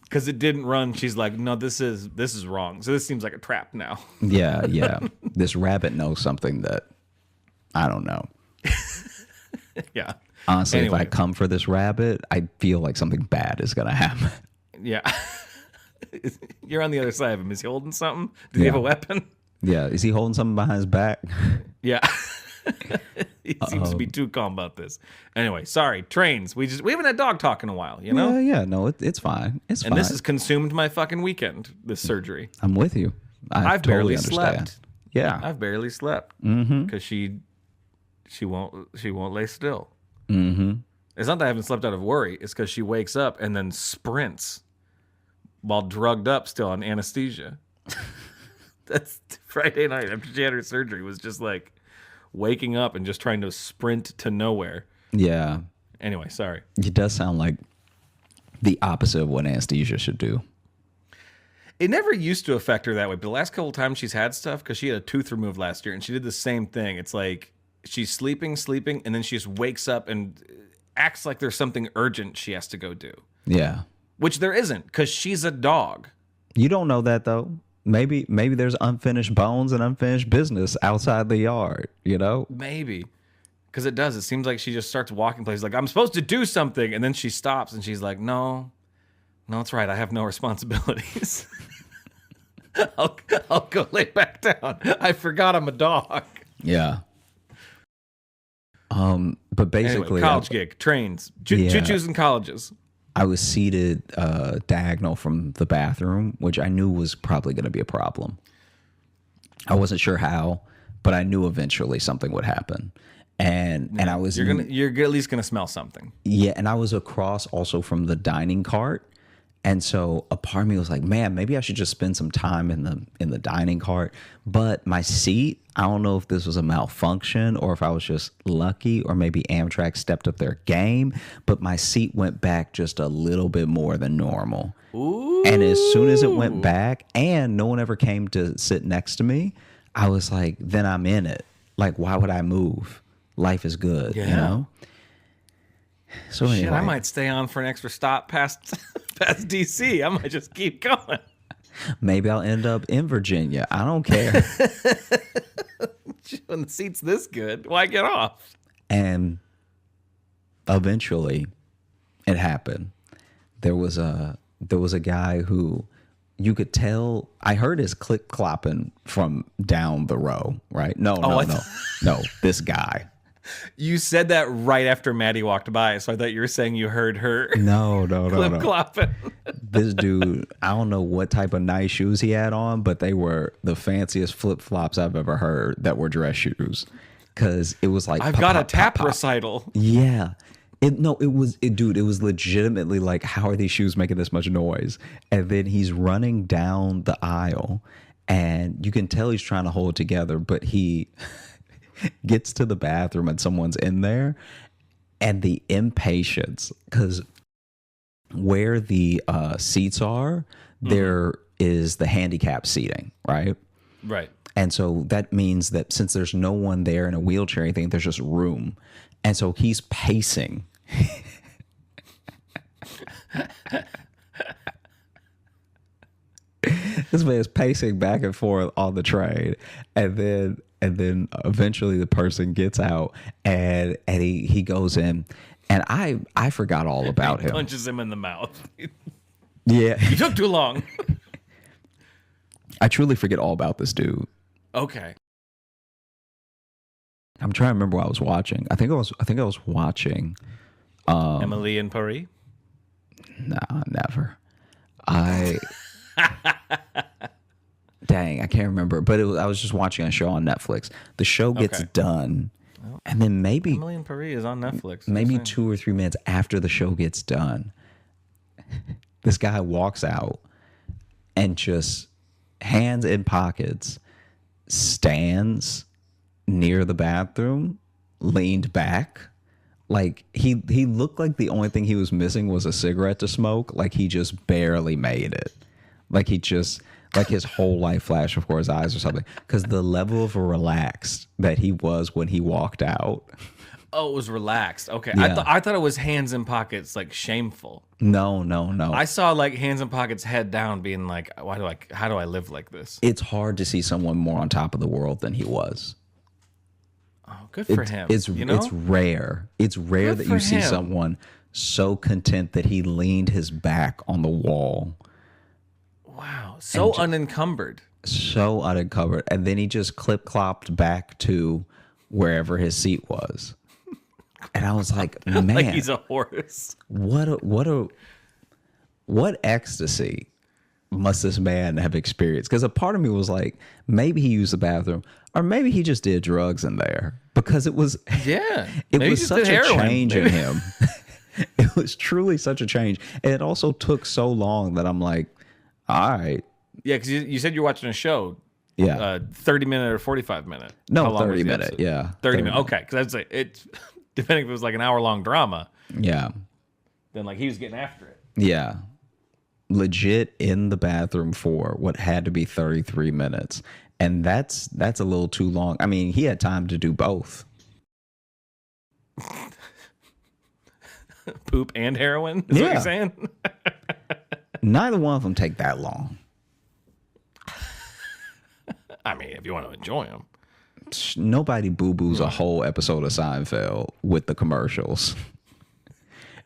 Speaker 3: Because it didn't run, she's like, "No, this is wrong. So this seems like a trap now."
Speaker 4: Yeah, yeah. This rabbit knows something that I don't know.
Speaker 3: Yeah.
Speaker 4: Honestly,
Speaker 3: Anyway.
Speaker 4: if I come for this rabbit, I feel like something bad is gonna happen.
Speaker 3: Yeah. You're on the other side of him. Is he holding something? Does he have a weapon?
Speaker 4: Yeah, is he holding something behind his back?
Speaker 3: Yeah. He seems to be too calm about this. Anyway, sorry. Trains. We haven't had dog talk in a while, you know?
Speaker 4: Yeah, no, it's fine. It's fine.
Speaker 3: And this has consumed my fucking weekend, this surgery.
Speaker 4: I'm with you.
Speaker 3: I've
Speaker 4: totally
Speaker 3: barely
Speaker 4: understand.
Speaker 3: slept.
Speaker 4: Yeah.
Speaker 3: I've barely slept. Because she won't lay still. It's not that I haven't slept out of worry. It's because she wakes up and then sprints while drugged up still on anesthesia. That's Friday night after she had her surgery was just like waking up and just trying to sprint to nowhere.
Speaker 4: Yeah.
Speaker 3: Anyway, sorry.
Speaker 4: It does sound like the opposite of what anesthesia should do.
Speaker 3: It never used to affect her that way, but the last couple of times she's had stuff, because she had a tooth removed last year, and she did the same thing. It's like she's sleeping, and then she just wakes up and acts like there's something urgent she has to go do.
Speaker 4: Yeah.
Speaker 3: Which there isn't, because she's a dog.
Speaker 4: You don't know that, though. Maybe there's unfinished bones and unfinished business outside the yard, you know?
Speaker 3: Maybe. Because it does. It seems like she just starts walking places like, I'm supposed to do something, and then she stops, and she's like, no, it's right. I have no responsibilities. I'll go lay back down. I forgot I'm a dog.
Speaker 4: Yeah. But basically,
Speaker 3: anyway, college gig, trains, choo-choos and colleges.
Speaker 4: I was seated diagonal from the bathroom, which I knew was probably going to be a problem. I wasn't sure how, but I knew eventually something would happen. And I was
Speaker 3: you're at least gonna smell something.
Speaker 4: Yeah, and I was across also from the dining cart. And so a part of me was like, man, maybe I should just spend some time in the dining cart. But my seat, I don't know if this was a malfunction or if I was just lucky or maybe Amtrak stepped up their game. But my seat went back just a little bit more than normal.
Speaker 3: Ooh.
Speaker 4: And as soon as it went back and no one ever came to sit next to me, I was like, then I'm in it. Like, why would I move? Life is good, you know? So anyway.
Speaker 3: Shit, I might stay on for an extra stop past DC. I might just keep going.
Speaker 4: Maybe I'll end up in Virginia. I don't care.
Speaker 3: When the seat's this good, why get off?
Speaker 4: And eventually, it happened. There was a guy who you could tell. I heard his click clopping from down the row. Right? No. This guy.
Speaker 3: You said that right after Maddie walked by, so I thought you were saying you heard her.
Speaker 4: No.
Speaker 3: Clip clopping.
Speaker 4: This dude, I don't know what type of nice shoes he had on, but they were the fanciest flip flops I've ever heard that were dress shoes. Because it was like
Speaker 3: I've got a tap recital.
Speaker 4: Yeah. It was legitimately like, how are these shoes making this much noise? And then he's running down the aisle, and you can tell he's trying to hold it together, but he gets to the bathroom and someone's in there, and the impatience, because where the seats are, there is the handicap seating, right?
Speaker 3: Right.
Speaker 4: And so that means that since there's no one there in a wheelchair or anything, there's just room. And so he's pacing. This man is pacing back and forth on the train. And then eventually the person gets out and he goes in. And I forgot all about him.
Speaker 3: Punches him in the mouth.
Speaker 4: Yeah.
Speaker 3: You took too long.
Speaker 4: I truly forget all about this dude.
Speaker 3: Okay.
Speaker 4: I'm trying to remember what I was watching. I think I was watching
Speaker 3: Emily in Paris?
Speaker 4: Nah, never. dang, I can't remember. But I was just watching a show on Netflix. The show gets done, and then maybe
Speaker 3: Emily in Paris is on Netflix.
Speaker 4: Maybe 2 or 3 minutes after the show gets done, this guy walks out and just hands in pockets stands near the bathroom, leaned back. Like he looked like the only thing he was missing was a cigarette to smoke. Like he just barely made it. Like his whole life flashed before his eyes or something. Because the level of relaxed that he was when he walked out.
Speaker 3: Oh, it was relaxed. Okay.
Speaker 4: Yeah.
Speaker 3: I thought it was hands in pockets, like shameful.
Speaker 4: No.
Speaker 3: I saw like hands in pockets, head down, being like, how do I live like this?
Speaker 4: It's hard to see someone more on top of the world than he was.
Speaker 3: Oh, good for him.
Speaker 4: It's rare. It's rare that you see someone so content that he leaned his back on the wall.
Speaker 3: Wow. So unencumbered.
Speaker 4: So unencumbered. And then he just clip-clopped back to wherever his seat was. And I was like, man.
Speaker 3: Like he's a horse.
Speaker 4: What ecstasy must this man have experienced? Because a part of me was like, maybe he used the bathroom, or maybe he just did drugs in there. Because it was such a change in him. It was truly such a change. And it also took so long that I'm like, all right.
Speaker 3: Yeah, because you said you're watching a show.
Speaker 4: Yeah.
Speaker 3: 30-minute or 45-minute?
Speaker 4: No, 30-minute. Yeah.
Speaker 3: 30 minutes. Okay, because I'd say it's depending if it was like an hour-long drama.
Speaker 4: Yeah.
Speaker 3: Then like he was getting after it.
Speaker 4: Yeah. Legit in the bathroom for what had to be 33 minutes. And that's a little too long. I mean, he had time to do both.
Speaker 3: Poop and heroin? Is what you're saying?
Speaker 4: Neither one of them take that long.
Speaker 3: I mean, if you want to enjoy them.
Speaker 4: Nobody boo-boos a whole episode of Seinfeld with the commercials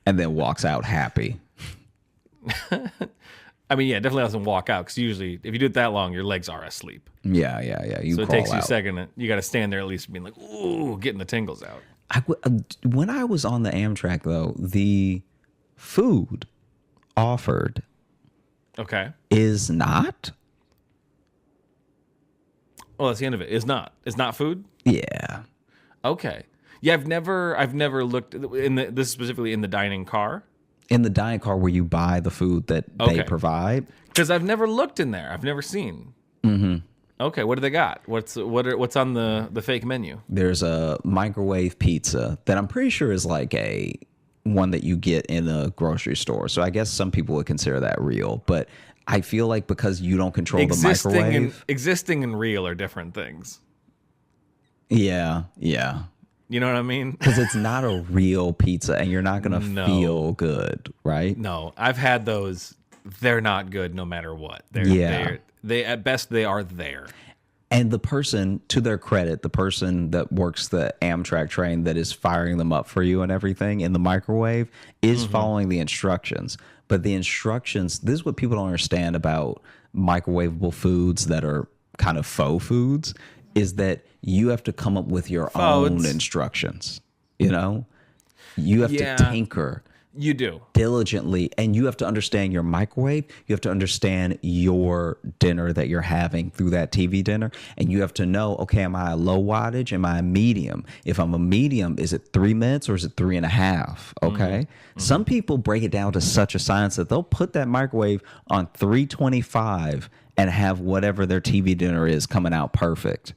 Speaker 4: and then walks out happy.
Speaker 3: I mean, yeah, definitely doesn't walk out because usually if you do it that long, your legs are asleep.
Speaker 4: Yeah.
Speaker 3: So it takes you a second. You got to stand there at least being like, ooh, getting the tingles out.
Speaker 4: When I was on the Amtrak, though, the food offered is not.
Speaker 3: Well, that's the end of it. It's not. It's not food?
Speaker 4: Yeah.
Speaker 3: Okay. Yeah, I've never looked this is specifically in the dining car.
Speaker 4: In the dining car where you buy the food that they provide.
Speaker 3: Because I've never looked in there. I've never seen.
Speaker 4: Mm-hmm.
Speaker 3: Okay, what do they got? What's on the fake menu?
Speaker 4: There's a microwave pizza that I'm pretty sure is like a one that you get in a grocery store. So I guess some people would consider that real, but I feel like because you don't control the microwave.
Speaker 3: Existing and real are different things.
Speaker 4: Yeah.
Speaker 3: You know what I mean? Because
Speaker 4: it's not a real pizza and you're not going to feel good, right?
Speaker 3: No, I've had those. They're not good no matter what. They at best, they are there.
Speaker 4: And the person, to their credit, the person that works the Amtrak train that is firing them up for you and everything in the microwave is following the instructions. But the instructions, this is what people don't understand about microwavable foods that are kind of faux foods, is that you have to come up with your own instructions. You know? You have to tinker.
Speaker 3: You do.
Speaker 4: Diligently. And you have to understand your microwave. You have to understand your dinner that you're having through that TV dinner. And you have to know, okay, am I a low wattage? Am I a medium? If I'm a medium, is it 3 minutes or is it 3.5? Okay. Some people break it down to such a science that they'll put that microwave on 325 and have whatever their TV dinner is coming out perfect.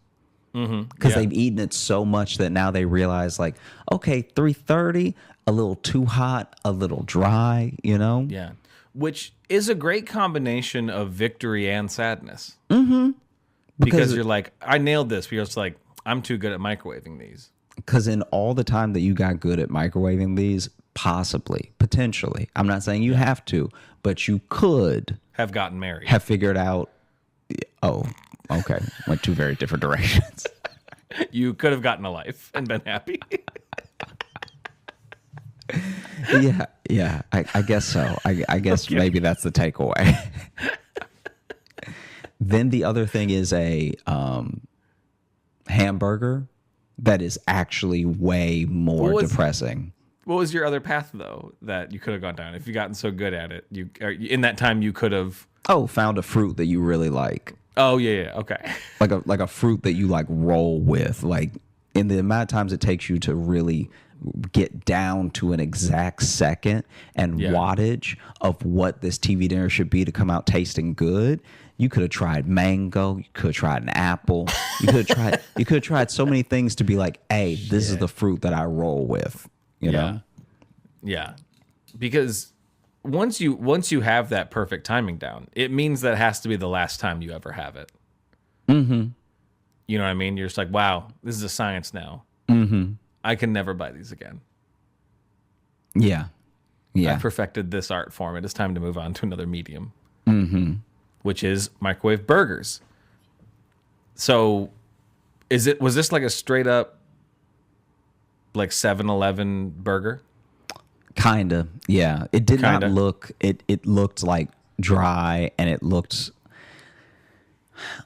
Speaker 4: Because they've eaten it so much that now they realize, like, okay, 330, a little too hot, a little dry, you know?
Speaker 3: Yeah. Which is a great combination of victory and sadness. Because you're like, I nailed this. Because like, I'm too good at microwaving these.
Speaker 4: Because in all the time that you got good at microwaving these, possibly, potentially, I'm not saying you have to, but you could
Speaker 3: have gotten married.
Speaker 4: Have figured out, okay, went two very different directions.
Speaker 3: You could have gotten a life and been happy.
Speaker 4: Yeah, I guess so. I guess maybe that's the takeaway. Then the other thing is a hamburger that is actually way more depressing.
Speaker 3: What was your other path, though, that you could have gone down? If you gotten so good at it, in that time you could have...
Speaker 4: found a fruit that you really like.
Speaker 3: Oh yeah, okay.
Speaker 4: Like a fruit that you like roll with, like in the amount of times it takes you to really get down to an exact second and wattage of what this TV dinner should be to come out tasting good. You could have tried mango. You could have tried an apple. You could have tried so many things to be like, hey, this is the fruit that I roll with. You know?
Speaker 3: Yeah. Because once you have that perfect timing down, it means that has to be the last time you ever have it.
Speaker 4: Mm-hmm.
Speaker 3: You know what I mean? You're just like, wow, this is a science now.
Speaker 4: Mm-hmm.
Speaker 3: I can never buy these again.
Speaker 4: Yeah.
Speaker 3: I perfected this art form. It is time to move on to another medium.
Speaker 4: Mm-hmm.
Speaker 3: Which is microwave burgers. So was this like a straight up like 7-Eleven burger?
Speaker 4: Kinda, yeah. It did not look, it looked like dry, and it looked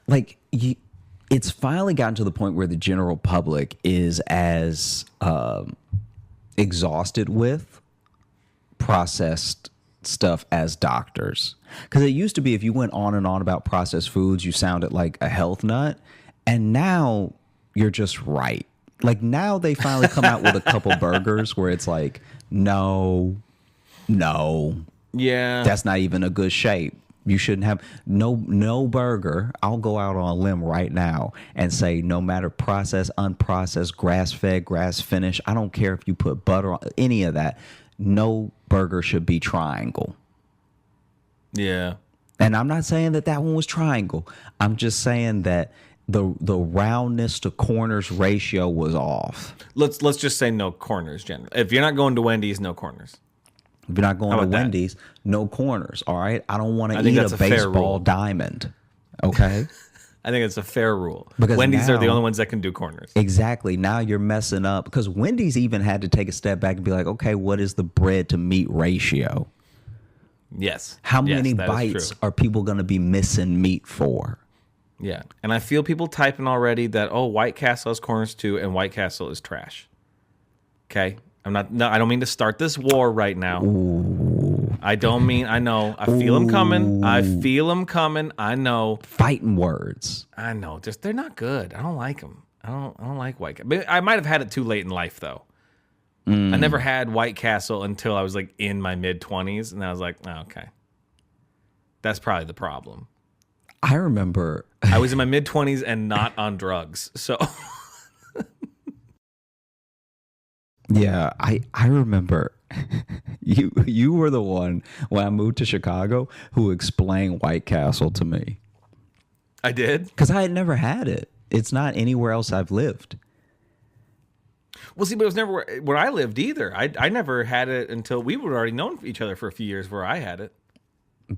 Speaker 4: like it's finally gotten to the point where the general public is as exhausted with processed stuff as doctors. Because it used to be if you went on and on about processed foods, you sounded like a health nut. And now you're just right. Like now they finally come out with a couple burgers where it's like, no,
Speaker 3: yeah,
Speaker 4: that's not even a good shape. You shouldn't have no burger. I'll go out on a limb right now and say no matter processed, unprocessed, grass-fed, grass-finished, I don't care if you put butter on any of that. No burger should be triangle.
Speaker 3: Yeah.
Speaker 4: And I'm not saying that one was triangle. I'm just saying that the roundness to corners ratio was off.
Speaker 3: Let's just say no corners generally. If you're not going to Wendy's, no corners.
Speaker 4: If you're not going to Wendy's, no corners. All right. I don't want to eat a baseball diamond. Okay.
Speaker 3: I think it's a fair rule.
Speaker 4: Because
Speaker 3: Wendy's are the only ones that can do corners.
Speaker 4: Exactly. Now you're messing up because Wendy's even had to take a step back and be like, okay, what is the bread to meat ratio?
Speaker 3: Yes.
Speaker 4: How many bites are people going to be missing meat for?
Speaker 3: Yeah. And I feel people typing already that, oh, White Castle has corners too, and White Castle is trash. Okay. I don't mean to start this war right now.
Speaker 4: Ooh.
Speaker 3: I don't mean, I know. I feel them coming. I know.
Speaker 4: Fighting words.
Speaker 3: I know. Just, they're not good. I don't like them. I don't like White Castle. But I might have had it too late in life, though. I never had White Castle until I was like in my mid-20s, and I was like, oh, okay. That's probably the problem.
Speaker 4: I remember.
Speaker 3: I was in my mid-20s and not on drugs, so.
Speaker 4: Yeah, I remember you were the one when I moved to Chicago who explained White Castle to me.
Speaker 3: I did?
Speaker 4: Because I had never had it. It's not anywhere else I've lived.
Speaker 3: Well, see, but it was never where I lived either. I never had it until we were already known each other for a few years where I had it.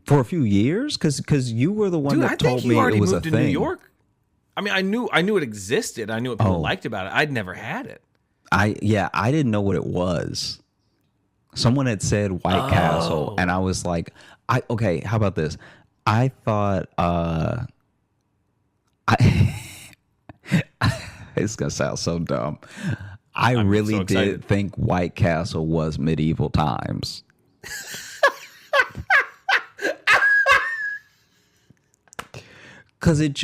Speaker 4: For a few years? Because you were the one that told me it was a thing.
Speaker 3: To New York. I mean, I knew it existed. I knew what people liked about it. I'd never had it. I
Speaker 4: didn't know what it was. Someone had said White Castle, and I was like, okay, how about this? I thought it's gonna sound so dumb. I'm really did think White Castle was medieval times. Because it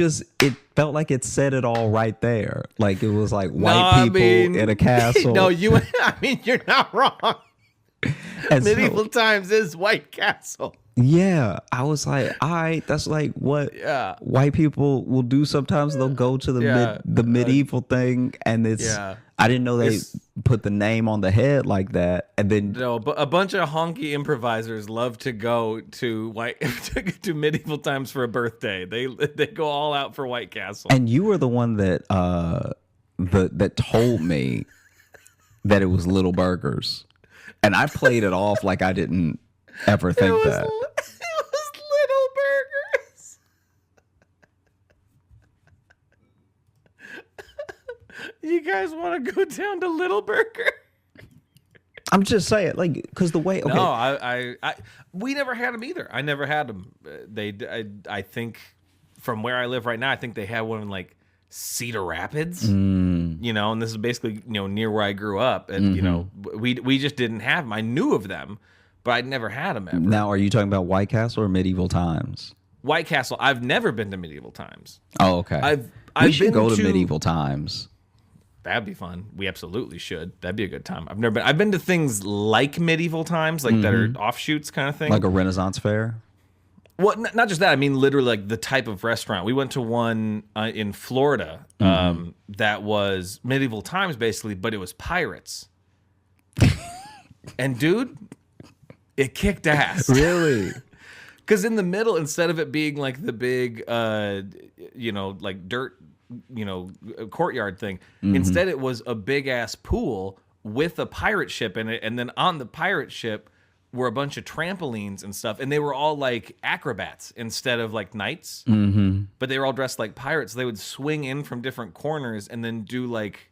Speaker 4: felt like it said it all right there. Like it was like white people in a castle.
Speaker 3: No, you're not wrong. Medieval times is White Castle.
Speaker 4: Yeah, I was like, all right, that's like what white people will do sometimes. They'll go to the medieval thing, and it's. I didn't know they put the name on the head like that, and then
Speaker 3: but a bunch of honky improvisers love to go to to medieval times for a birthday. They go all out for White Castle.
Speaker 4: And you were the one that that told me that it was Little Burgers, and I played it off like I didn't ever think that.
Speaker 3: It was Little Burgers. You guys want to go down to Little Burger?
Speaker 4: I'm just saying, like, because the way. Okay.
Speaker 3: No, we never had them either. I never had them. I think from where I live right now, I think they had one in like Cedar Rapids. You know, and this is basically near where I grew up, and we just didn't have them. I knew of them, but I'd never had them ever.
Speaker 4: Now, are you talking about White Castle or medieval times?
Speaker 3: White Castle. I've never been to Medieval Times.
Speaker 4: Oh, okay. We should go to Medieval Times.
Speaker 3: That'd be fun. We absolutely should. That'd be a good time. I've been to things like Medieval Times, like that are offshoots kind of thing.
Speaker 4: Like a Renaissance fair?
Speaker 3: Well, not just that. I mean, literally, like the type of restaurant. We went to one in Florida that was Medieval Times, basically, but it was pirates. And, dude, it kicked ass.
Speaker 4: Really?
Speaker 3: Because in the middle, instead of it being like the big, like dirt, courtyard thing, instead it was a big-ass pool with a pirate ship in it. And then on the pirate ship were a bunch of trampolines and stuff, and they were all like acrobats instead of like knights. But they were all dressed like pirates. They would swing in from different corners and then do like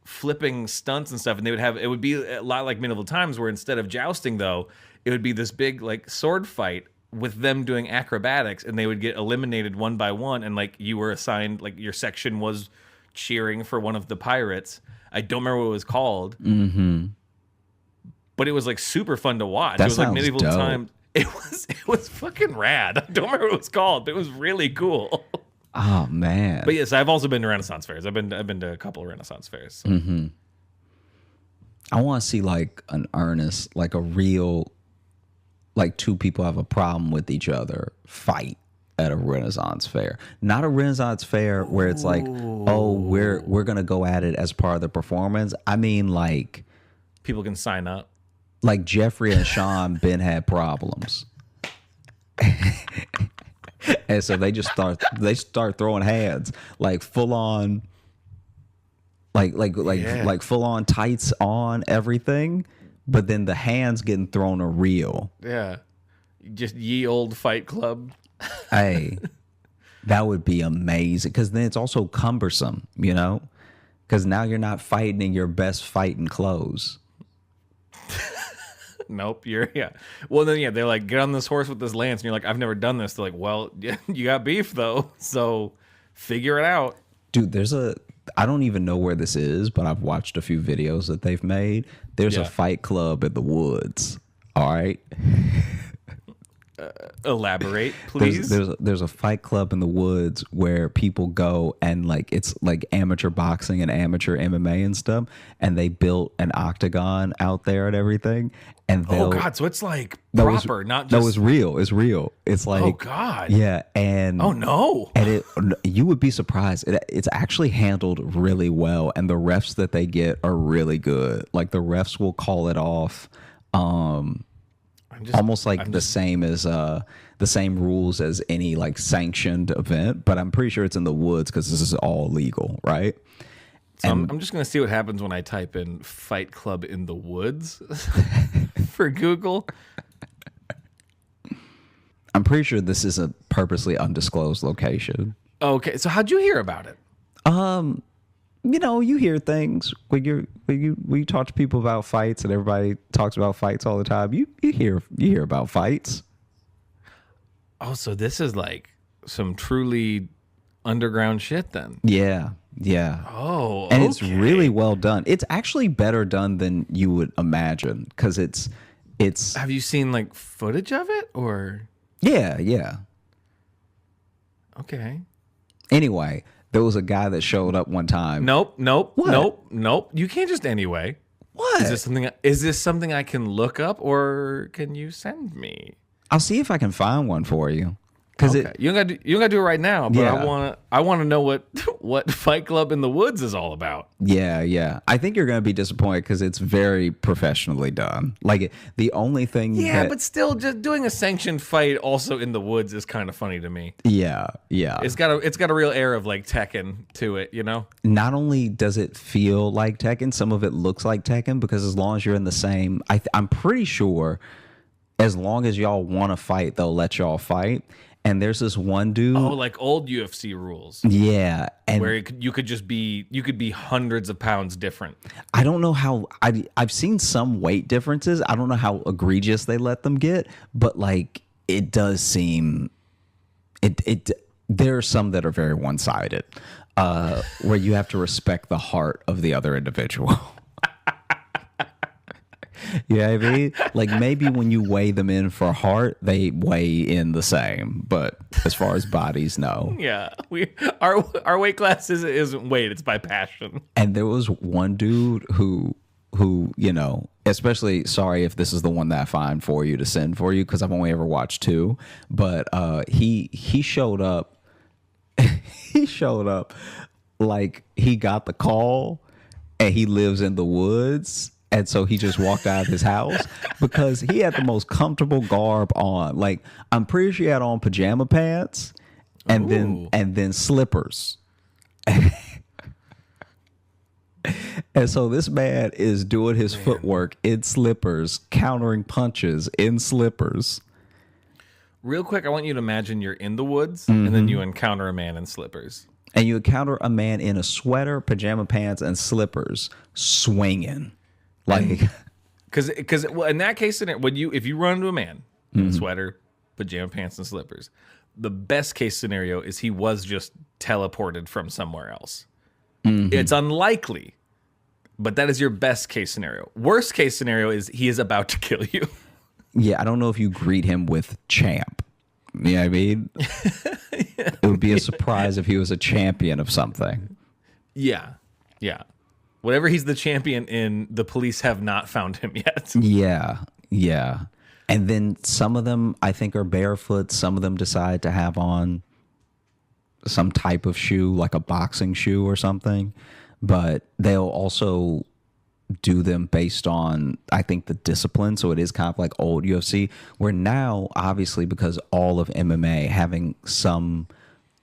Speaker 3: flipping stunts and stuff. And it would be a lot like Medieval Times, where instead of jousting, though, it would be this big like sword fight with them doing acrobatics, and they would get eliminated one by one. And like you were assigned, like your section was cheering for one of the pirates. I don't remember what it was called. But it was like super fun to watch.
Speaker 4: That
Speaker 3: it was like
Speaker 4: sounds
Speaker 3: Medieval
Speaker 4: dope.
Speaker 3: Times. It was fucking rad. I don't remember what it was called, but it was really cool.
Speaker 4: Oh, man.
Speaker 3: But yes, I've also been to Renaissance fairs. I've been to a couple of Renaissance fairs. So.
Speaker 4: I want to see like an earnest, like a real, like two people have a problem with each other fight at a Renaissance fair. Not a Renaissance fair where it's like, oh, we're gonna go at it as part of the performance. I mean, like,
Speaker 3: People can sign up.
Speaker 4: like Jeffrey and Sean been had problems. And so they start throwing hands, like full on, like full on tights on everything, but then the hands getting thrown are real.
Speaker 3: Yeah. Just ye old Fight Club.
Speaker 4: Hey, that would be amazing, because then it's also cumbersome, because now you're not fighting in your best fighting clothes.
Speaker 3: Nope. Well, then, they're like, get on this horse with this lance. And you're like, I've never done this. They're like, well, yeah, you got beef, though. So figure it out.
Speaker 4: Dude, I don't even know where this is, but I've watched a few videos that they've made. There's a fight club in the woods. All right.
Speaker 3: Elaborate, please.
Speaker 4: There's a fight club in the woods where people go, and like it's like amateur boxing and amateur MMA and stuff, and they built an octagon out there and everything. And
Speaker 3: oh god, so it's like proper, not just.
Speaker 4: No, it's real. It's real. It's like,
Speaker 3: oh god,
Speaker 4: yeah, and
Speaker 3: oh no,
Speaker 4: and you would be surprised. It's actually handled really well, and the refs that they get are really good. Like the refs will call it off. The same as the same rules as any like sanctioned event, but I'm pretty sure it's in the woods because this is all legal, right?
Speaker 3: So I'm just gonna see what happens when I type in "fight club in the woods" for Google.
Speaker 4: I'm pretty sure this is a purposely undisclosed location.
Speaker 3: Okay, so how'd you hear about it?
Speaker 4: You hear things when you talk to people about fights, and everybody talks about fights all the time. You hear about fights.
Speaker 3: Oh, so this is like some truly underground shit then.
Speaker 4: Yeah.
Speaker 3: Oh,
Speaker 4: and it's really well done. It's actually better done than you would imagine, because it's.
Speaker 3: Have you seen like footage of it or?
Speaker 4: Yeah.
Speaker 3: Okay.
Speaker 4: Anyway. There was a guy that showed up one time.
Speaker 3: Nope.
Speaker 4: What?
Speaker 3: Nope. You can't just anyway.
Speaker 4: What?
Speaker 3: Is this something I can look up, or can you send me?
Speaker 4: I'll see if I can find one for you.
Speaker 3: Okay. You don't gotta do it right now, but
Speaker 4: Yeah.
Speaker 3: I wanna know what Fight Club in the Woods is all about.
Speaker 4: Yeah. I think you're gonna be disappointed because it's very professionally done. Like the only thing.
Speaker 3: Yeah, but still, just doing a sanctioned fight also in the woods is kind of funny to me.
Speaker 4: Yeah.
Speaker 3: It's got a real air of like Tekken to it,
Speaker 4: Not only does it feel like Tekken, some of it looks like Tekken, because as long as you're in the same, I'm pretty sure, as long as y'all want to fight, they'll let y'all fight. And there's this one dude.
Speaker 3: Oh, like old UFC rules.
Speaker 4: Yeah, and
Speaker 3: where you could be hundreds of pounds different.
Speaker 4: I don't know how. I've seen some weight differences. I don't know how egregious they let them get, but like it does seem there are some that are very one-sided, where you have to respect the heart of the other individual. You know what I mean? Like maybe when you weigh them in for heart, they weigh in the same. But as far as bodies, no.
Speaker 3: Yeah, our weight class isn't weight; it's by passion.
Speaker 4: And there was one dude who especially sorry if this is the one that I find for you to send for you because I've only ever watched 2, but he showed up. He showed up like he got the call, and he lives in the woods. And so he just walked out of his house because he had the most comfortable garb on. Like I'm pretty sure he had on pajama pants and then slippers. And so this man is doing his footwork in slippers, countering punches in slippers.
Speaker 3: Real quick, I want you to imagine you're in the woods and then you encounter a man in slippers.
Speaker 4: And you encounter a man in a sweater, pajama pants, and slippers swinging. Like,
Speaker 3: because in that case, if you run into a man in a sweater, pajama pants, and slippers, the best case scenario is he was just teleported from somewhere else. It's unlikely, but that is your best case scenario. Worst case scenario is he is about to kill you.
Speaker 4: Yeah, I don't know if you greet him with champ. You know what I mean? It would be a surprise if he was a champion of something.
Speaker 3: Yeah. Whatever he's the champion in, the police have not found him yet.
Speaker 4: Yeah. And then some of them, I think, are barefoot. Some of them decide to have on some type of shoe, like a boxing shoe or something. But they'll also do them based on, I think, the discipline. So it is kind of like old UFC, where now, obviously, because all of MMA having some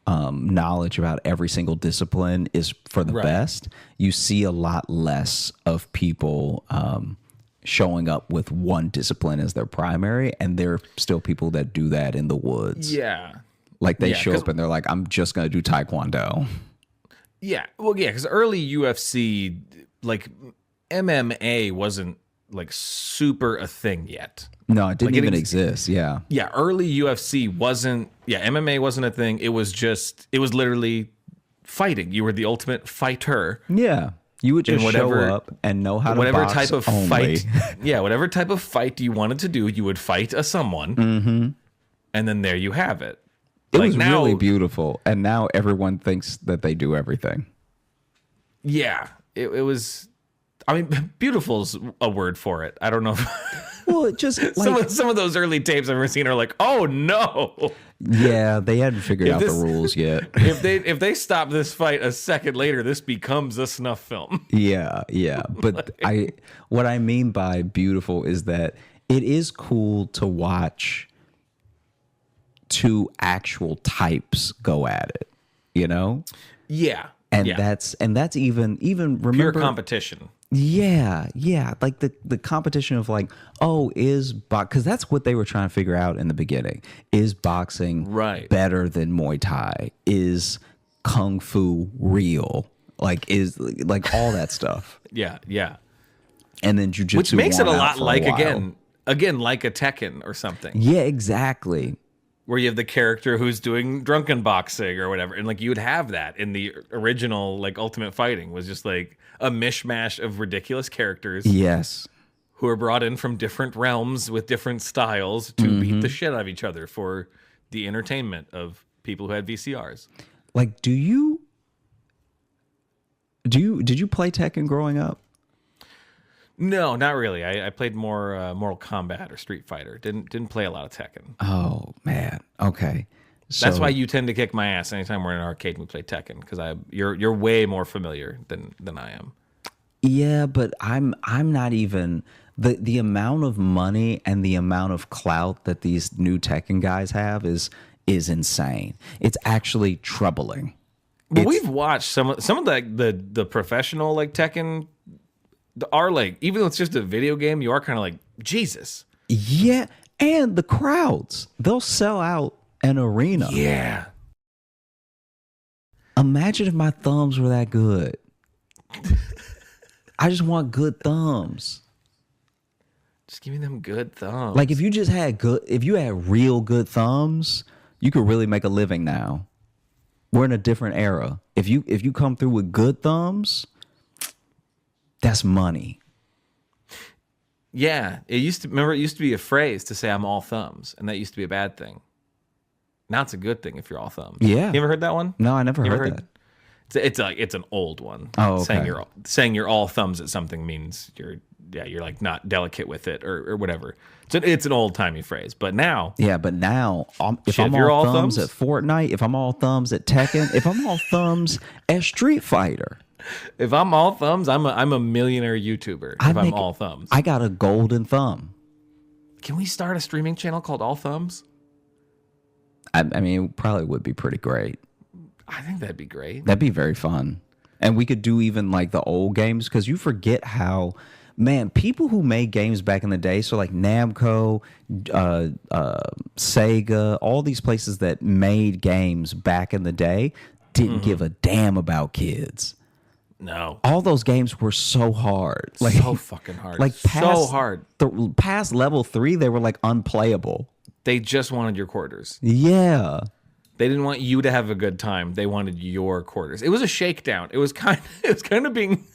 Speaker 4: knowledge about every single discipline is for the best, you see a lot less of people showing up with one discipline as their primary, and there are still people that do that in the woods.
Speaker 3: Yeah.
Speaker 4: Like they show up and they're like, I'm just going to do Taekwondo.
Speaker 3: Yeah. Well, yeah, because early UFC, like MMA wasn't like super a thing yet.
Speaker 4: No, it didn't even exist. Yeah.
Speaker 3: Yeah. Early UFC wasn't, MMA wasn't a thing. It was literally fighting. You were the ultimate fighter.
Speaker 4: Yeah. You would just show up and know how to box
Speaker 3: type of
Speaker 4: only.
Speaker 3: Fight. Yeah. Whatever type of fight you wanted to do, you would fight someone. And then there you have it.
Speaker 4: It was really beautiful. And now everyone thinks that they do everything.
Speaker 3: Yeah. It was, I mean, beautiful's a word for it. I don't know.
Speaker 4: Well, it just like
Speaker 3: some of those early tapes I've ever seen are like, oh no.
Speaker 4: Yeah, they hadn't figured out the rules yet.
Speaker 3: If they stop this fight a second later, this becomes a snuff film.
Speaker 4: Yeah. But what I mean by beautiful is that it is cool to watch two actual types go at it, you know?
Speaker 3: Yeah.
Speaker 4: And that's even remember
Speaker 3: pure competition.
Speaker 4: Yeah. Like the competition of like, because that's what they were trying to figure out in the beginning. Is boxing better than Muay Thai? Is Kung Fu real? Like, is like all that stuff.
Speaker 3: Yeah.
Speaker 4: And then Jiu-Jitsu,
Speaker 3: which makes it a lot like
Speaker 4: again
Speaker 3: like a Tekken or something.
Speaker 4: Yeah, exactly.
Speaker 3: Where you have the character who's doing drunken boxing or whatever. And like you would have that in the original like Ultimate Fighting was just like a mishmash of ridiculous characters.
Speaker 4: Yes.
Speaker 3: Who are brought in from different realms with different styles to beat the shit out of each other for the entertainment of people who had VCRs.
Speaker 4: Like, did you play Tekken growing up?
Speaker 3: No, not really. I played more Mortal Kombat or Street Fighter. Didn't play a lot of Tekken.
Speaker 4: Oh man. Okay. So,
Speaker 3: that's why you tend to kick my ass anytime we're in an arcade and we play Tekken, because you're way more familiar than I am.
Speaker 4: Yeah, but I'm not even the amount of money and the amount of clout that these new Tekken guys have is insane. It's actually troubling.
Speaker 3: But we've watched some of the professional like Tekken are like, even though it's just a video game, you are kind of like, Jesus.
Speaker 4: Yeah, and the crowds, they'll sell out an arena.
Speaker 3: Yeah.
Speaker 4: Imagine if my thumbs were that good. I just want good thumbs.
Speaker 3: Just give me them good thumbs.
Speaker 4: Like if you had real good thumbs, you could really make a living now. We're in a different era. If you come through with good thumbs, that's money.
Speaker 3: Yeah, it used to be a phrase to say I'm all thumbs, and that used to be a bad thing. Now it's a good thing if you're all thumbs.
Speaker 4: Yeah.
Speaker 3: You ever heard that one?
Speaker 4: No, I never heard that.
Speaker 3: It's an old one.
Speaker 4: Oh, okay.
Speaker 3: Saying you're all thumbs at something means you're like not delicate with it or whatever. It's an old timey phrase. But now,
Speaker 4: if I'm all thumbs at Fortnite, if I'm all thumbs at Tekken, if I'm all thumbs at Street Fighter,
Speaker 3: if I'm all thumbs, I'm a millionaire YouTuber. I'm all thumbs,
Speaker 4: I got a golden thumb.
Speaker 3: Can we start a streaming channel called All Thumbs?
Speaker 4: I mean, it probably would be pretty great.
Speaker 3: I think that'd be great.
Speaker 4: That'd be very fun. And we could do even like the old games, because you forget how, man, people who made games back in the day, so like Namco, Sega, all these places that made games back in the day didn't give a damn about kids.
Speaker 3: No.
Speaker 4: All those games were so hard. Like,
Speaker 3: so fucking hard.
Speaker 4: Like
Speaker 3: so hard.
Speaker 4: Past level 3, they were like unplayable.
Speaker 3: They just wanted your quarters.
Speaker 4: Yeah.
Speaker 3: They didn't want you to have a good time. They wanted your quarters. It was a shakedown. It was kind of being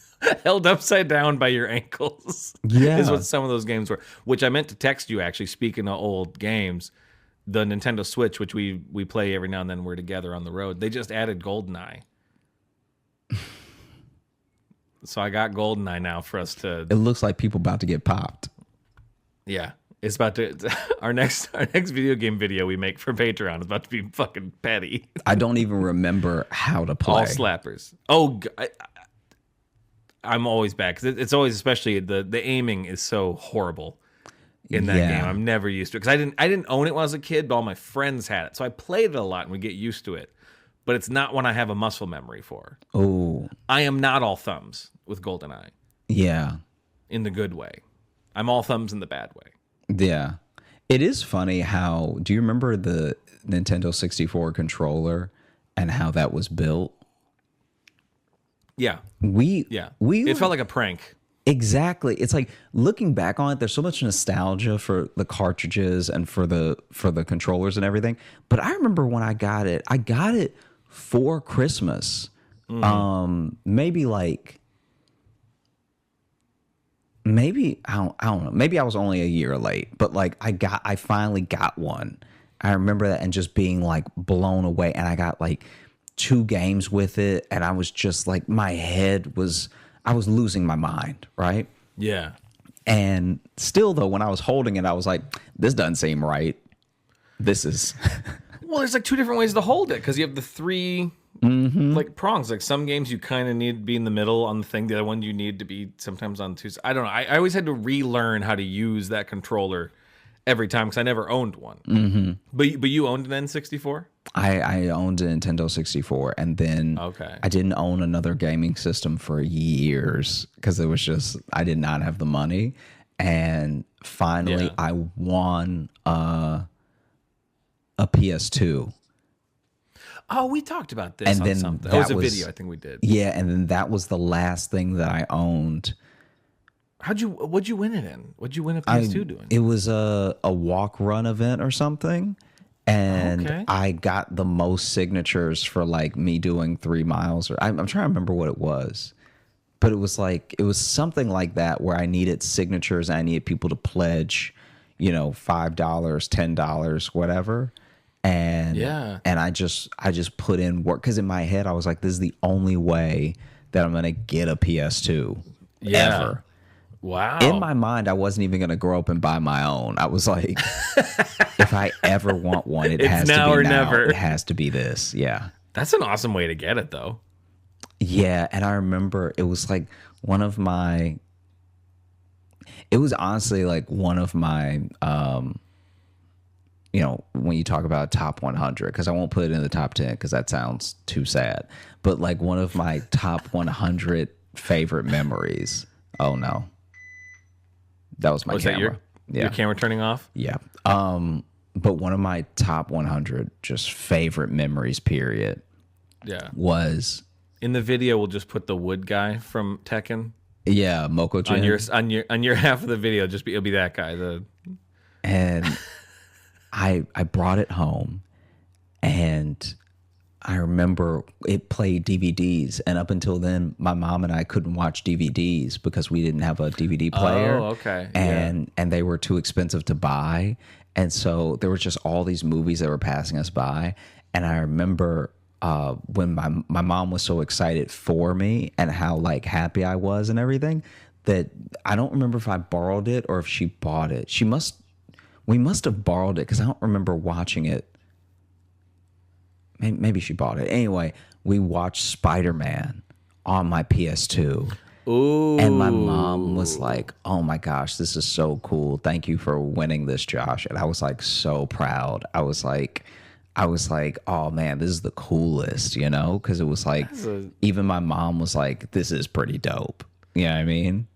Speaker 3: held upside down by your ankles.
Speaker 4: Yeah.
Speaker 3: Is what some of those games were. Which I meant to text you, actually, speaking of old games. The Nintendo Switch, which we play every now and then, we're together on the road. They just added GoldenEye. So I got GoldenEye now for us to...
Speaker 4: It looks like people about to get popped.
Speaker 3: Yeah. It's about to... Our next video game video we make for Patreon is about to be fucking petty.
Speaker 4: I don't even remember how to play.
Speaker 3: All slappers. Oh, I'm always bad, because it's always, especially, the aiming is so horrible in that game. I'm never used to it, because I didn't own it when I was a kid, but all my friends had it. So I played it a lot, and we get used to it. But it's not one I have a muscle memory for.
Speaker 4: Oh.
Speaker 3: I am not all thumbs with GoldenEye.
Speaker 4: Yeah.
Speaker 3: In the good way. I'm all thumbs in the bad way.
Speaker 4: Yeah. It is funny how, do you remember the Nintendo 64 controller and how that was built?
Speaker 3: Yeah. It felt like a prank.
Speaker 4: Exactly. It's like, looking back on it, there's so much nostalgia for the cartridges and for the controllers and everything. But I remember when I got it for Christmas. Maybe I don't know. Maybe I was only a year late, but like I finally got one. I remember that and just being like blown away. And I got like 2 games with it, and I was just like, I was losing my mind, right?
Speaker 3: Yeah.
Speaker 4: And still though, when I was holding it, I was like, this doesn't seem right. This is
Speaker 3: Well, there's like 2 different ways to hold it, because you have the 3 like prongs. Like some games you kind of need to be in the middle on the thing. The other one you need to be sometimes on 2. I don't know. I always had to relearn how to use that controller every time, because I never owned one. But you owned an N64?
Speaker 4: I owned a Nintendo 64, and then I didn't own another gaming system for years, because it was just, I did not have the money. And finally I won a PS2.
Speaker 3: Oh, we talked about this on something. That was a video I think we did.
Speaker 4: Yeah, and then that was the last thing that I owned.
Speaker 3: What'd you win it in? What'd you win a PS2 doing?
Speaker 4: It was a walk run event or something. And I got the most signatures for like me doing 3 miles, or I'm trying to remember what it was. But it was something like that, where I needed signatures and I needed people to pledge, $5, $10, whatever. And I just put in work, because in my head I was like, this is the only way that I'm gonna get a PS2 ever.
Speaker 3: Wow.
Speaker 4: In my mind, I wasn't even gonna grow up and buy my own. I was like, if I ever want one, it has to be now. Never. It has to be this. Yeah.
Speaker 3: That's an awesome way to get it, though.
Speaker 4: Yeah, and I remember it was like it was honestly like one of my when you talk about top 100, because I won't put it in the top 10 because that sounds too sad, but like one of my top 100 favorite memories. Oh no, that was my camera.
Speaker 3: Your camera turning off?
Speaker 4: Yeah. But one of my top 100 just favorite memories, period.
Speaker 3: Yeah.
Speaker 4: Was
Speaker 3: in the video. We'll just put the wood guy from Tekken.
Speaker 4: Yeah, Moko-chan.
Speaker 3: On your half of the video, it'll be that guy. And
Speaker 4: I brought it home, and I remember it played DVDs, and up until then, my mom and I couldn't watch DVDs because we didn't have a DVD player.
Speaker 3: Oh, okay.
Speaker 4: And they were too expensive to buy, and so there were just all these movies that were passing us by. And I remember when my mom was so excited for me and how like happy I was and everything, that I don't remember if I borrowed it or if she bought it. We must have borrowed it because I don't remember watching it. Maybe she bought it. Anyway, we watched Spider-Man on my PS2.
Speaker 3: Ooh.
Speaker 4: And my mom was like, "Oh my gosh, this is so cool. Thank you for winning this, Josh." And I was like so proud. I was like, "Oh man, this is the coolest," you know? Because it was like, even my mom was like, "This is pretty dope." You know what I mean?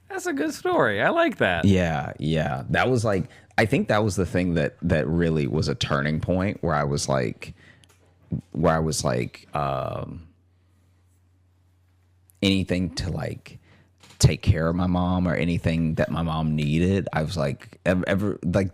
Speaker 3: That's a good story. I like that.
Speaker 4: Yeah. That was like, I think that was the thing that really was a turning point where I was like, anything to like take care of my mom or anything that my mom needed. I was like, ever like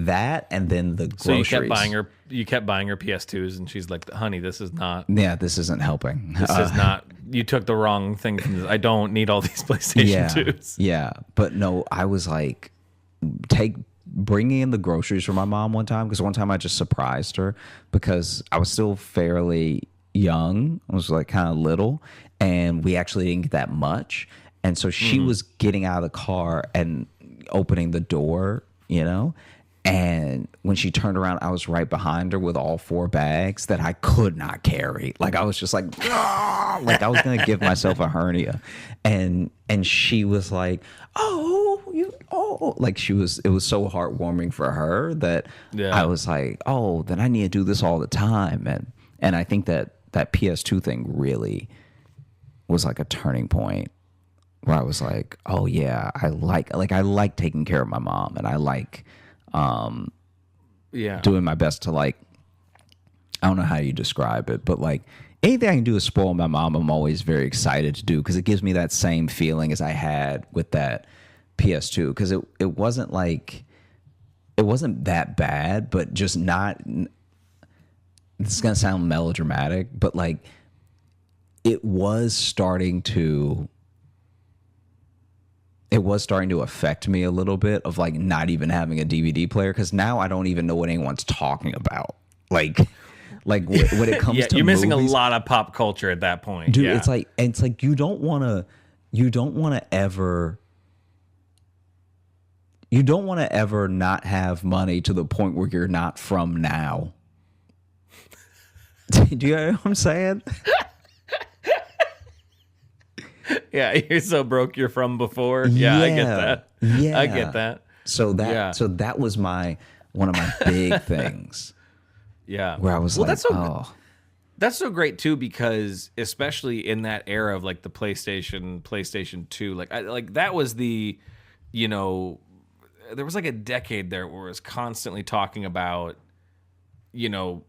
Speaker 4: that, and then the groceries.
Speaker 3: So you kept buying her PS2s, and she's like, "Honey, this is not.
Speaker 4: Yeah, this isn't helping.
Speaker 3: This is not. You took the wrong thing from this. I don't need all these PlayStation 2s."
Speaker 4: Yeah, but no, I was like, bringing in the groceries for my mom one time, because one time I just surprised her because I was still fairly young. I was like kind of little, and we actually didn't get that much. And so she was getting out of the car and opening the door, you know? And when she turned around, I was right behind her with all 4 bags that I could not carry. Like I was just like, "Ah!" Like I was going to give myself a hernia. And she was like, like it was so heartwarming for her that I was like, "Oh, then I need to do this all the time." And I think that PS2 thing really was like a turning point where I was like, "Oh yeah, I like taking care of my mom, and I like doing my best to like, I don't know how you describe it, but like anything I can do to spoil my mom, I'm always very excited to do because it gives me that same feeling as I had with that PS2, because it wasn't that bad, but just not. This is gonna sound melodramatic, but like it was starting to affect me a little bit of like not even having a DVD player, because now I don't even know what anyone's talking about. Like when it comes to
Speaker 3: you're missing
Speaker 4: movies,
Speaker 3: a lot of pop culture at that point,
Speaker 4: dude. It's like you don't want to ever not have money to the point where you're not from now. Do you know what I'm saying?
Speaker 3: Yeah, you're so broke you're from before. Yeah, I get that.
Speaker 4: Yeah.
Speaker 3: I get that.
Speaker 4: So that was one of my big things.
Speaker 3: Yeah.
Speaker 4: Where I was
Speaker 3: that's so great too, because especially in that era of like the PlayStation 2, like that was the, you know, there was like a decade there where it was constantly talking about, you know,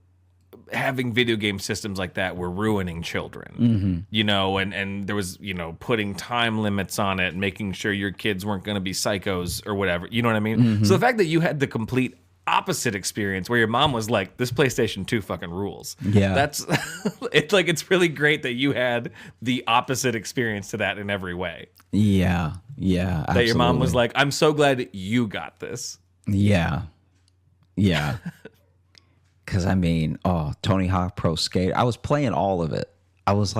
Speaker 3: having video game systems like that were ruining children, you know, and there was, you know, putting time limits on it, making sure your kids weren't going to be psychos or whatever. You know what I mean? So the fact that you had the complete opposite experience where your mom was like, "This PlayStation 2 fucking rules."
Speaker 4: Yeah.
Speaker 3: That's it's like, it's really great that you had the opposite experience to that in every way.
Speaker 4: Yeah. Yeah. Absolutely.
Speaker 3: That your mom was like, "I'm so glad you got this."
Speaker 4: Yeah. Yeah. Because I mean, Tony Hawk Pro Skater, I was playing all of it. I was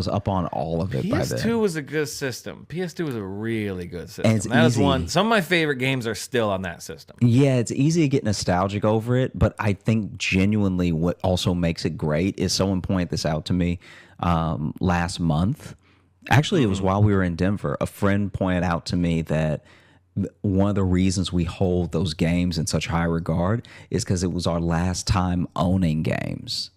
Speaker 4: up on all of it by then.
Speaker 3: PS2 was a good system. PS2 was a really good system.
Speaker 4: And it's
Speaker 3: that
Speaker 4: easy.
Speaker 3: Was one. Some of my favorite games are still on that system.
Speaker 4: Yeah, it's easy to get nostalgic over it, but I think genuinely what also makes it great is someone pointed this out to me last month. Actually, it was while we were in Denver. A friend pointed out to me that one of the reasons we hold those games in such high regard is because it was our last time owning games.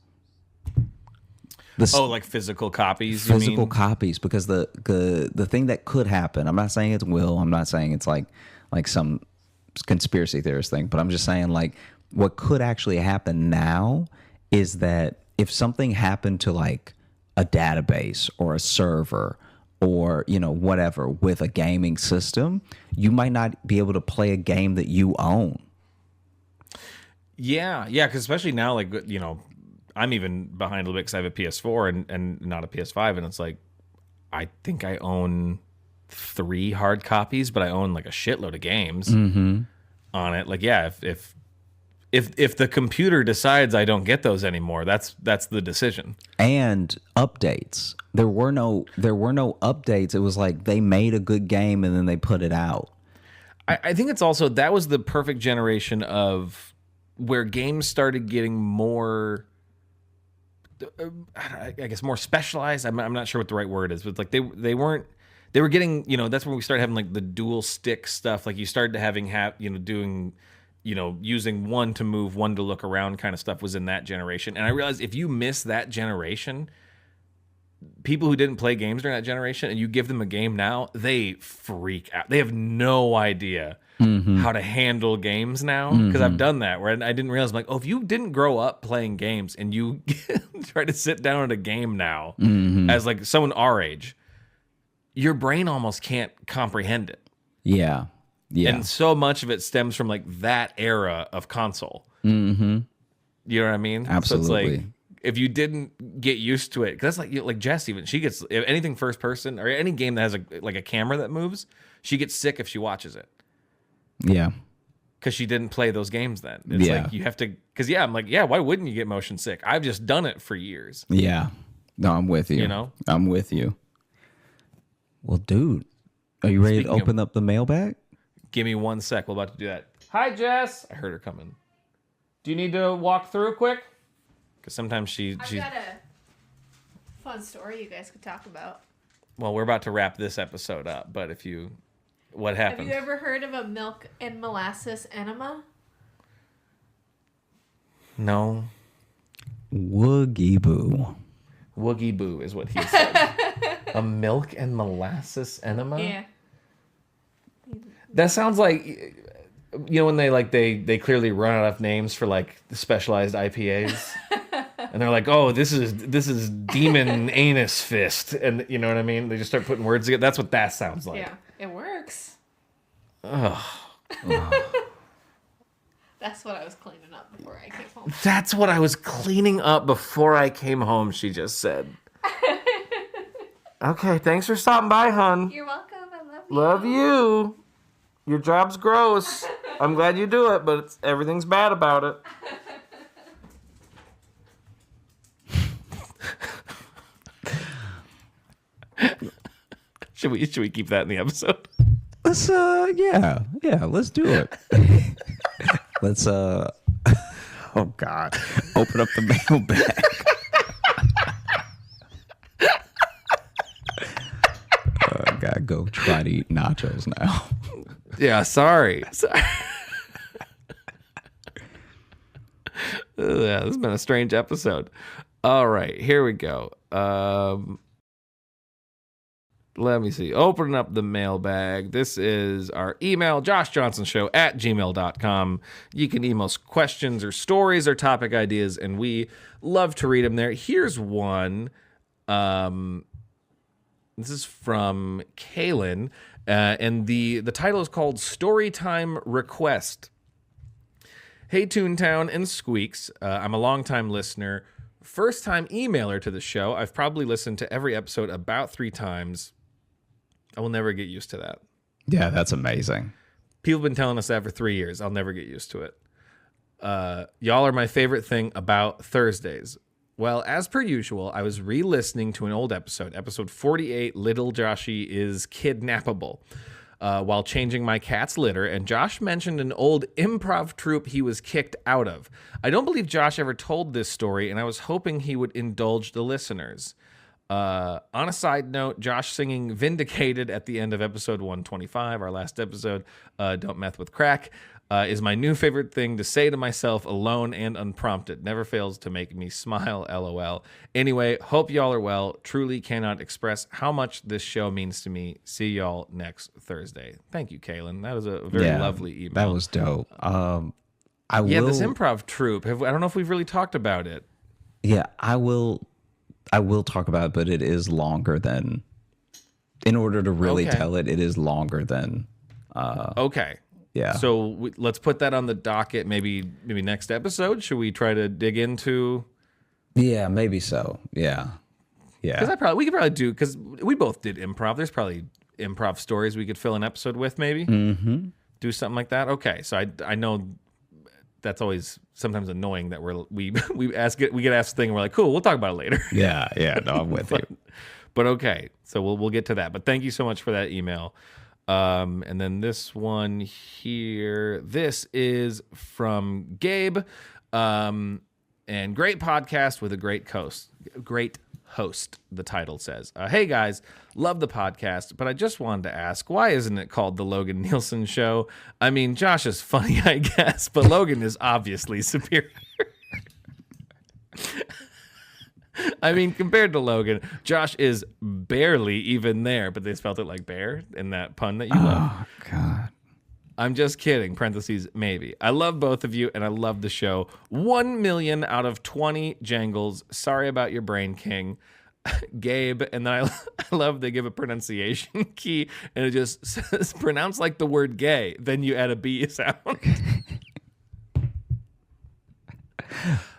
Speaker 3: Like physical copies?
Speaker 4: Physical copies, because the thing that could happen, I'm not saying it will, I'm not saying it's like some conspiracy theorist thing, but I'm just saying like what could actually happen now is that if something happened to like a database or a server or, you know, whatever with a gaming system, you might not be able to play a game that you own.
Speaker 3: Yeah, because especially now, like, you know, I'm even behind a little bit because I have a PS4 and not a PS5, and it's like I think I own 3 hard copies, but I own like a shitload of games on it. Like, yeah, if the computer decides I don't get those anymore, that's the decision.
Speaker 4: And updates. There were no updates. It was like they made a good game and then they put it out.
Speaker 3: I think it's also that was the perfect generation of where games started getting more, I guess, more specialized. I'm not sure what the right word is, but like they were getting, that's when we started having like the dual stick stuff. Like you started to doing, using one to move, one to look around kind of stuff was in that generation. And I realized if you miss that generation, people who didn't play games during that generation and you give them a game now, they freak out. They have no idea how to handle games now. Because I've done that where I didn't realize, like, if you didn't grow up playing games and you try to sit down at a game now as like someone our age, your brain almost can't comprehend it.
Speaker 4: Yeah. Yeah.
Speaker 3: And so much of it stems from like that era of console. You know what I mean?
Speaker 4: Absolutely.
Speaker 3: So it's like, if you didn't get used to it, because that's like Jess, even she gets, if anything first person or any game that has a camera that moves, she gets sick if she watches it.
Speaker 4: Yeah.
Speaker 3: Because she didn't play those games then. It's like you have to, because I'm like, why wouldn't you get motion sick? I've just done it for years.
Speaker 4: Yeah. No, I'm with you. I'm with you. Well, dude, are you ready to open up the mailbag?
Speaker 3: Give me 1 sec. We're about to do that. Hi, Jess. I heard her coming. Do you need to walk through quick? Because sometimes she's...
Speaker 5: I've got a fun story you guys could talk about.
Speaker 3: Well, we're about to wrap this episode up, but what happened?
Speaker 5: Have you ever heard of a milk and molasses enema?
Speaker 3: No.
Speaker 4: Woogie boo.
Speaker 3: Woogie boo is what he said. A milk and molasses enema? Yeah. That sounds like, when they clearly run out of names for like the specialized IPAs. And they're like, oh, this is demon anus fist. And you know what I mean? They just start putting words together. That's what that sounds like.
Speaker 5: Yeah, it works.
Speaker 3: Ugh.
Speaker 5: That's what I was cleaning up before I came home.
Speaker 3: That's what I was cleaning up before I came home, she just said. Okay, thanks for stopping by, hon.
Speaker 5: You're welcome. I love you.
Speaker 3: Love you. Your job's gross. I'm glad you do it, but everything's bad about it. Should we keep that in the episode?
Speaker 4: Let's let's do it. Let's oh God, open up the mailbag. I gotta go try to eat nachos now.
Speaker 3: Yeah, sorry. Yeah, this has been a strange episode. All right, here we go. Let me see. Opening up the mailbag. This is our email, joshjohnsonshow@gmail.com. You can email us questions or stories or topic ideas, and we love to read them there. Here's one. This is from Kaylin, and the title is called Storytime Request. Hey, Toontown and Squeaks. I'm a longtime listener, first-time emailer to the show. I've probably listened to every episode about 3 times. I will never get used to that.
Speaker 4: Yeah, that's amazing.
Speaker 3: People have been telling us that for 3 years. I'll never get used to it. Y'all are my favorite thing about Thursdays. Well, as per usual, I was re-listening to an old episode 48, Little Joshy is Kidnappable, while changing my cat's litter, and Josh mentioned an old improv troupe he was kicked out of. I don't believe Josh ever told this story, and I was hoping he would indulge the listeners. On a side note, Josh singing Vindicated at the end of episode 125, our last episode, Don't Meth with Crack, is my new favorite thing to say to myself alone and unprompted. Never fails to make me smile, LOL. Anyway, hope y'all are well. Truly cannot express how much this show means to me. See y'all next Thursday. Thank you, Kaylin. That was a very lovely email.
Speaker 4: That was dope.
Speaker 3: This improv troupe. I don't know if we've really talked about it.
Speaker 4: Yeah, I will talk about it, but it is longer than, in order to really tell it, it is longer than.
Speaker 3: Okay.
Speaker 4: Yeah.
Speaker 3: So let's put that on the docket. Maybe next episode. Should we try to dig into
Speaker 4: Yeah, maybe so. Yeah.
Speaker 3: Because we could probably do, because we both did improv. There's probably improv stories we could fill an episode with, maybe.
Speaker 4: Mm-hmm.
Speaker 3: Do something like that. Okay, so I know that's always sometimes annoying that we get asked a thing and we're like, cool, we'll talk about it later.
Speaker 4: Yeah. No, I'm with you.
Speaker 3: But okay, so we'll get to that. But thank you so much for that email. And then this one here, this is from Gabe. And great podcast with a great host. The title says, hey guys, love the podcast, but I just wanted to ask, why isn't it called the Logan Nielsen Show? I mean, Josh is funny, I guess, but Logan is obviously superior. I mean, compared to Logan, Josh is barely even there, but they spelled it like bear in that pun that you love.
Speaker 4: Oh, God.
Speaker 3: I'm just kidding, parentheses, maybe. I love both of you, and I love the show. 1 million out of 20 jangles. Sorry about your brain, King. Gabe, and then I love they give a pronunciation key, and it just says, pronounce like the word gay. Then you add a B sound.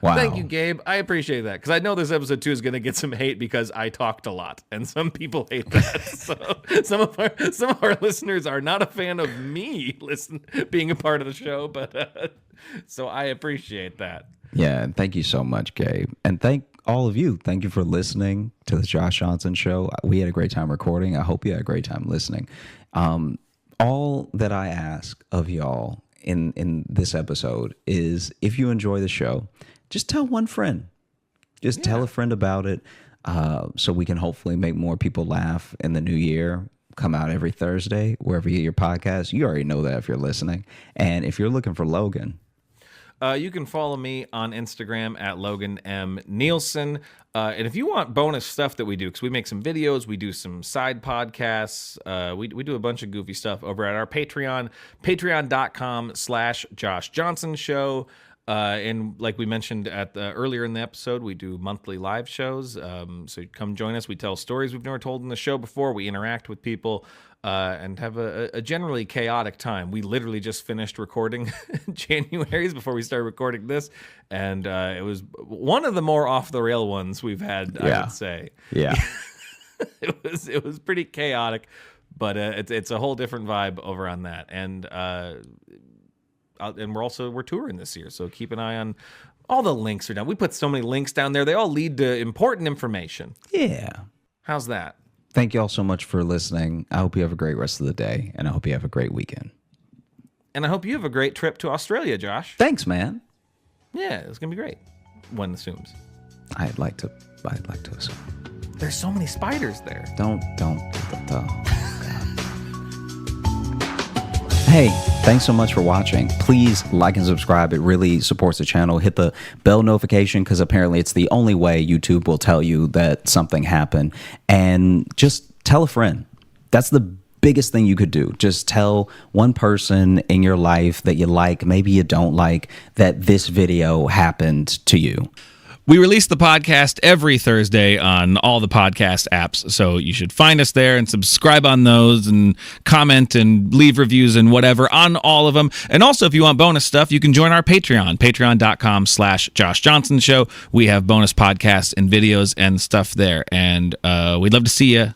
Speaker 4: Wow.
Speaker 3: Thank you, Gabe. I appreciate that, because I know this episode 2 is going to get some hate because I talked a lot, and some people hate that. So some of our listeners are not a fan of me being a part of the show, but so I appreciate that.
Speaker 4: Yeah, and thank you so much, Gabe. And thank all of you. Thank you for listening to the Josh Johnson Show. We had a great time recording. I hope you had a great time listening. All that I ask of y'all in this episode is, if you enjoy the show, just tell one friend. Just tell a friend about it, so we can hopefully make more people laugh in the new year. Come out every Thursday, wherever you get your podcast. You already know that if you're listening. And if you're looking for Logan,
Speaker 3: you can follow me on Instagram at Logan M. Nielsen. And if you want bonus stuff that we do, because we make some videos, we do some side podcasts, we do a bunch of goofy stuff over at our Patreon, patreon.com/Josh Johnson Show. And like we mentioned earlier in the episode, we do monthly live shows. So come join us. We tell stories we've never told in the show before. We interact with people and have a generally chaotic time. We literally just finished recording January's before we started recording this. And it was one of the more off the rail ones we've had, I would say.
Speaker 4: Yeah.
Speaker 3: It was pretty chaotic, but it's a whole different vibe over on that. And we're touring this year, so keep an eye on all the links are down. We put so many links down there. They all lead to important information.
Speaker 4: Yeah.
Speaker 3: How's that?
Speaker 4: Thank you all so much for listening. I hope you have a great rest of the day, and I hope you have a great weekend.
Speaker 3: And I hope you have a great trip to Australia, Josh.
Speaker 4: Thanks, man.
Speaker 3: Yeah, it's gonna be great. One assumes.
Speaker 4: I'd like to assume.
Speaker 3: There's so many spiders there.
Speaker 4: Don't. Hey, thanks so much for watching. Please like and subscribe. It really supports the channel. Hit the bell notification, because apparently it's the only way YouTube will tell you that something happened. And just tell a friend. That's the biggest thing you could do. Just tell one person in your life that you like, maybe you don't like, that this video happened to you.
Speaker 3: We release the podcast every Thursday on all the podcast apps, so you should find us there and subscribe on those and comment and leave reviews and whatever on all of them. And also, if you want bonus stuff, you can join our Patreon, patreon.com/Josh Johnson Show. We have bonus podcasts and videos and stuff there, and we'd love to see you